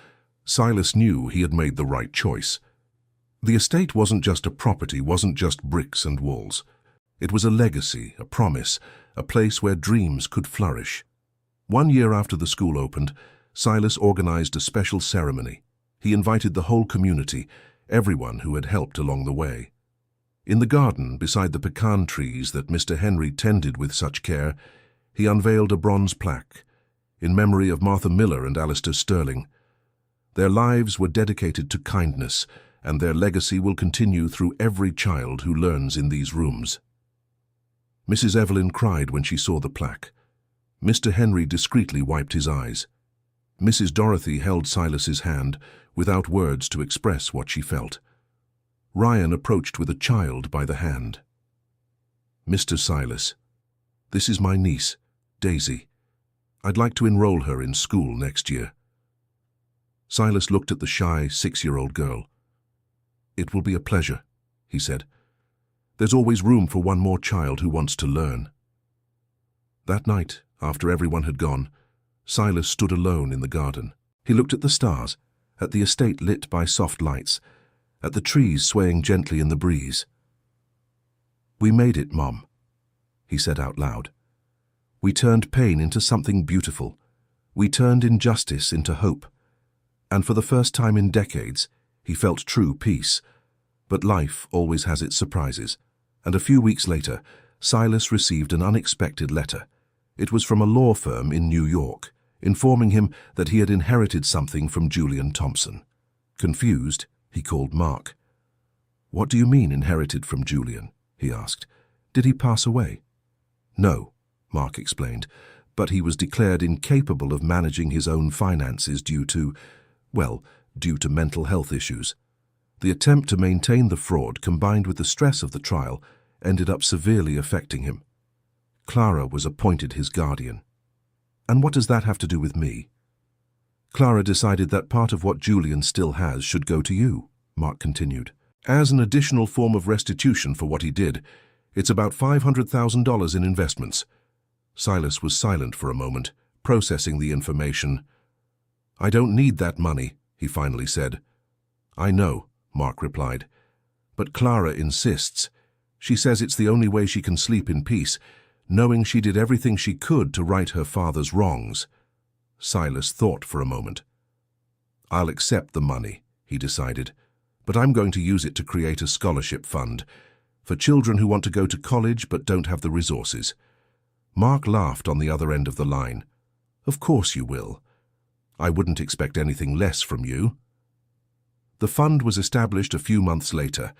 Silas knew he had made the right choice. The estate wasn't just a property, wasn't just bricks and walls. It was a legacy, a promise, a place where dreams could flourish. 1 year after the school opened, Silas organized a special ceremony. He invited the whole community, everyone who had helped along the way. In the garden, beside the pecan trees that Mr. Henry tended with such care, he unveiled a bronze plaque in memory of Martha Miller and Alistair Sterling. Their lives were dedicated to kindness, and their legacy will continue through every child who learns in these rooms. Mrs. Evelyn cried when she saw the plaque. Mr. Henry discreetly wiped his eyes. Mrs. Dorothy held Silas's hand, without words to express what she felt. Ryan approached with a child by the hand. "Mr. Silas, this is my niece, Daisy. I'd like to enroll her in school next year." Silas looked at the shy 6-year-old girl. "It will be a pleasure," he said. "There's always room for one more child who wants to learn." That night, after everyone had gone, Silas stood alone in the garden. He looked at the stars, at the estate lit by soft lights, at the trees swaying gently in the breeze. "We made it, Mom," he said out loud. "We turned pain into something beautiful. We turned injustice into hope." And for the first time in decades, he felt true peace. But life always has its surprises, and a few weeks later, Silas received an unexpected letter. It was from a law firm in New York, informing him that he had inherited something from Julian Thompson. Confused, he called Mark. "What do you mean, inherited from Julian?" he asked. "Did he pass away?" "No," Mark explained, "but he was declared incapable of managing his own finances due to mental health issues. The attempt to maintain the fraud, combined with the stress of the trial, ended up severely affecting him. Clara was appointed his guardian." "And what does that have to do with me?" "Clara decided that part of what Julian still has should go to you," Mark continued. "As an additional form of restitution for what he did. It's about $500,000 in investments." Silas was silent for a moment, processing the information. "I don't need that money," he finally said. "I know," Mark replied. "But Clara insists. She says it's the only way she can sleep in peace, knowing she did everything she could to right her father's wrongs." Silas thought for a moment. "I'll accept the money," he decided, "but I'm going to use it to create a scholarship fund for children who want to go to college but don't have the resources." Mark laughed on the other end of the line. "Of course you will. I wouldn't expect anything less from you." The fund was established a few months later.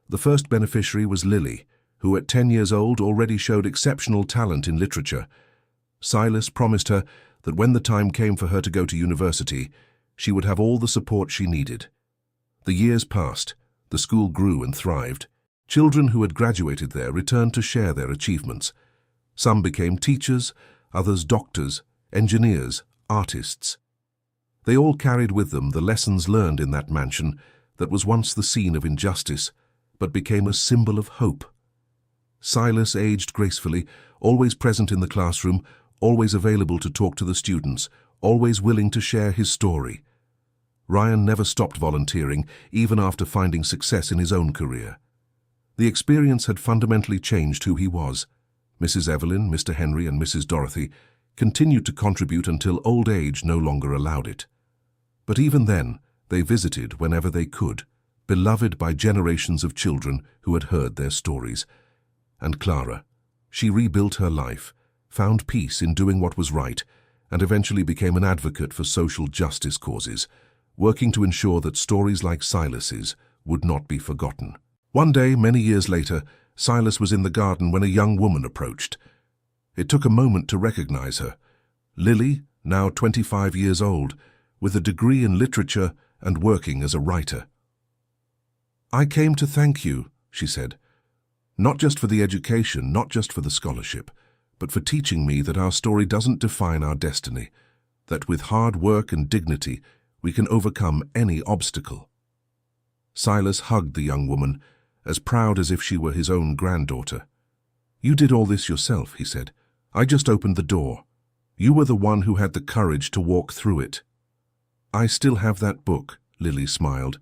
The first beneficiary was Lily, who at 10 years old already showed exceptional talent in literature. Silas promised her that when the time came for her to go to university, she would have all the support she needed. The years passed. The school grew and thrived. Children who had graduated there returned to share their achievements. Some became teachers, others doctors, engineers, artists. They all carried with them the lessons learned in that mansion that was once the scene of injustice, but became a symbol of hope. Silas aged gracefully, always present in the classroom, always available to talk to the students, always willing to share his story. Ryan never stopped volunteering, even after finding success in his own career. The experience had fundamentally changed who he was. Mrs. Evelyn, Mr. Henry, and Mrs. Dorothy continued to contribute until old age no longer allowed it. But even then, they visited whenever they could, beloved by generations of children who had heard their stories. And Clara, she rebuilt her life, found peace in doing what was right, and eventually became an advocate for social justice causes, working to ensure that stories like Silas's would not be forgotten. One day, many years later, Silas was in the garden when a young woman approached. It took a moment to recognize her. Lily, now 25 years old, with a degree in literature and working as a writer. "I came to thank you," she said. "Not just for the education, not just for the scholarship, but for teaching me that our story doesn't define our destiny, that with hard work and dignity, we can overcome any obstacle." Silas hugged the young woman, as proud as if she were his own granddaughter. "You did all this yourself," he said. "I just opened the door. You were the one who had the courage to walk through it." "I still have that book," Lily smiled.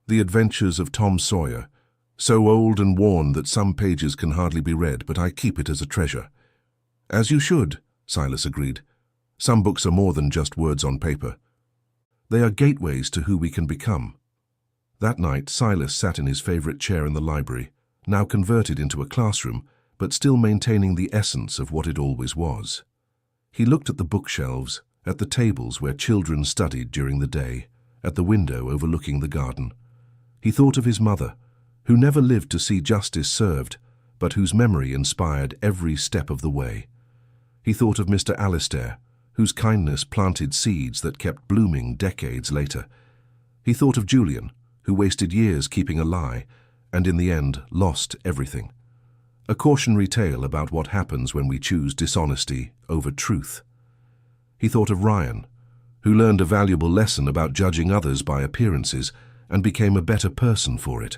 "The Adventures of Tom Sawyer. So old and worn that some pages can hardly be read, but I keep it as a treasure." "As you should," Silas agreed. "Some books are more than just words on paper. They are gateways to who we can become." That night, Silas sat in his favorite chair in the library, now converted into a classroom, but still maintaining the essence of what it always was. He looked at the bookshelves, at the tables where children studied during the day, at the window overlooking the garden. He thought of his mother, who never lived to see justice served, but whose memory inspired every step of the way. He thought of Mr. Alistair, whose kindness planted seeds that kept blooming decades later. He thought of Julian, who wasted years keeping a lie, and in the end lost everything. A cautionary tale about what happens when we choose dishonesty over truth. He thought of Ryan, who learned a valuable lesson about judging others by appearances and became a better person for it.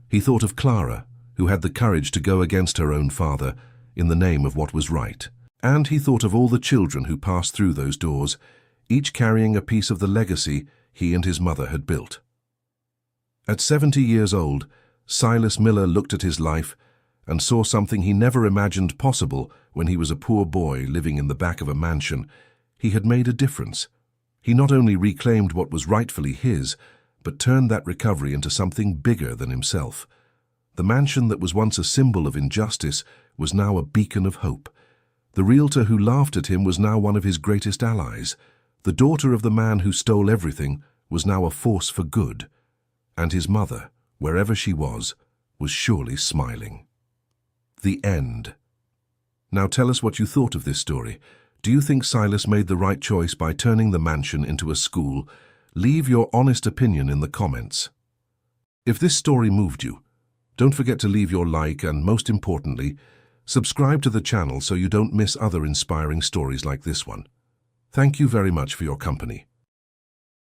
He thought of Clara, who had the courage to go against her own father in the name of what was right. And he thought of all the children who passed through those doors, each carrying a piece of the legacy he and his mother had built. At 70 years old, Silas Miller looked at his life and saw something he never imagined possible when he was a poor boy living in the back of a mansion. He had made a difference. He not only reclaimed what was rightfully his, but turned that recovery into something bigger than himself. The mansion that was once a symbol of injustice was now a beacon of hope. The realtor who laughed at him was now one of his greatest allies. The daughter of the man who stole everything was now a force for good. And his mother, wherever she was surely smiling. The end. Now tell us what you thought of this story. Do you think Silas made the right choice by turning the mansion into a school? Leave your honest opinion in the comments. If this story moved you, don't forget to leave your like and, most importantly, subscribe to the channel so you don't miss other inspiring stories like this one. Thank you very much for your company.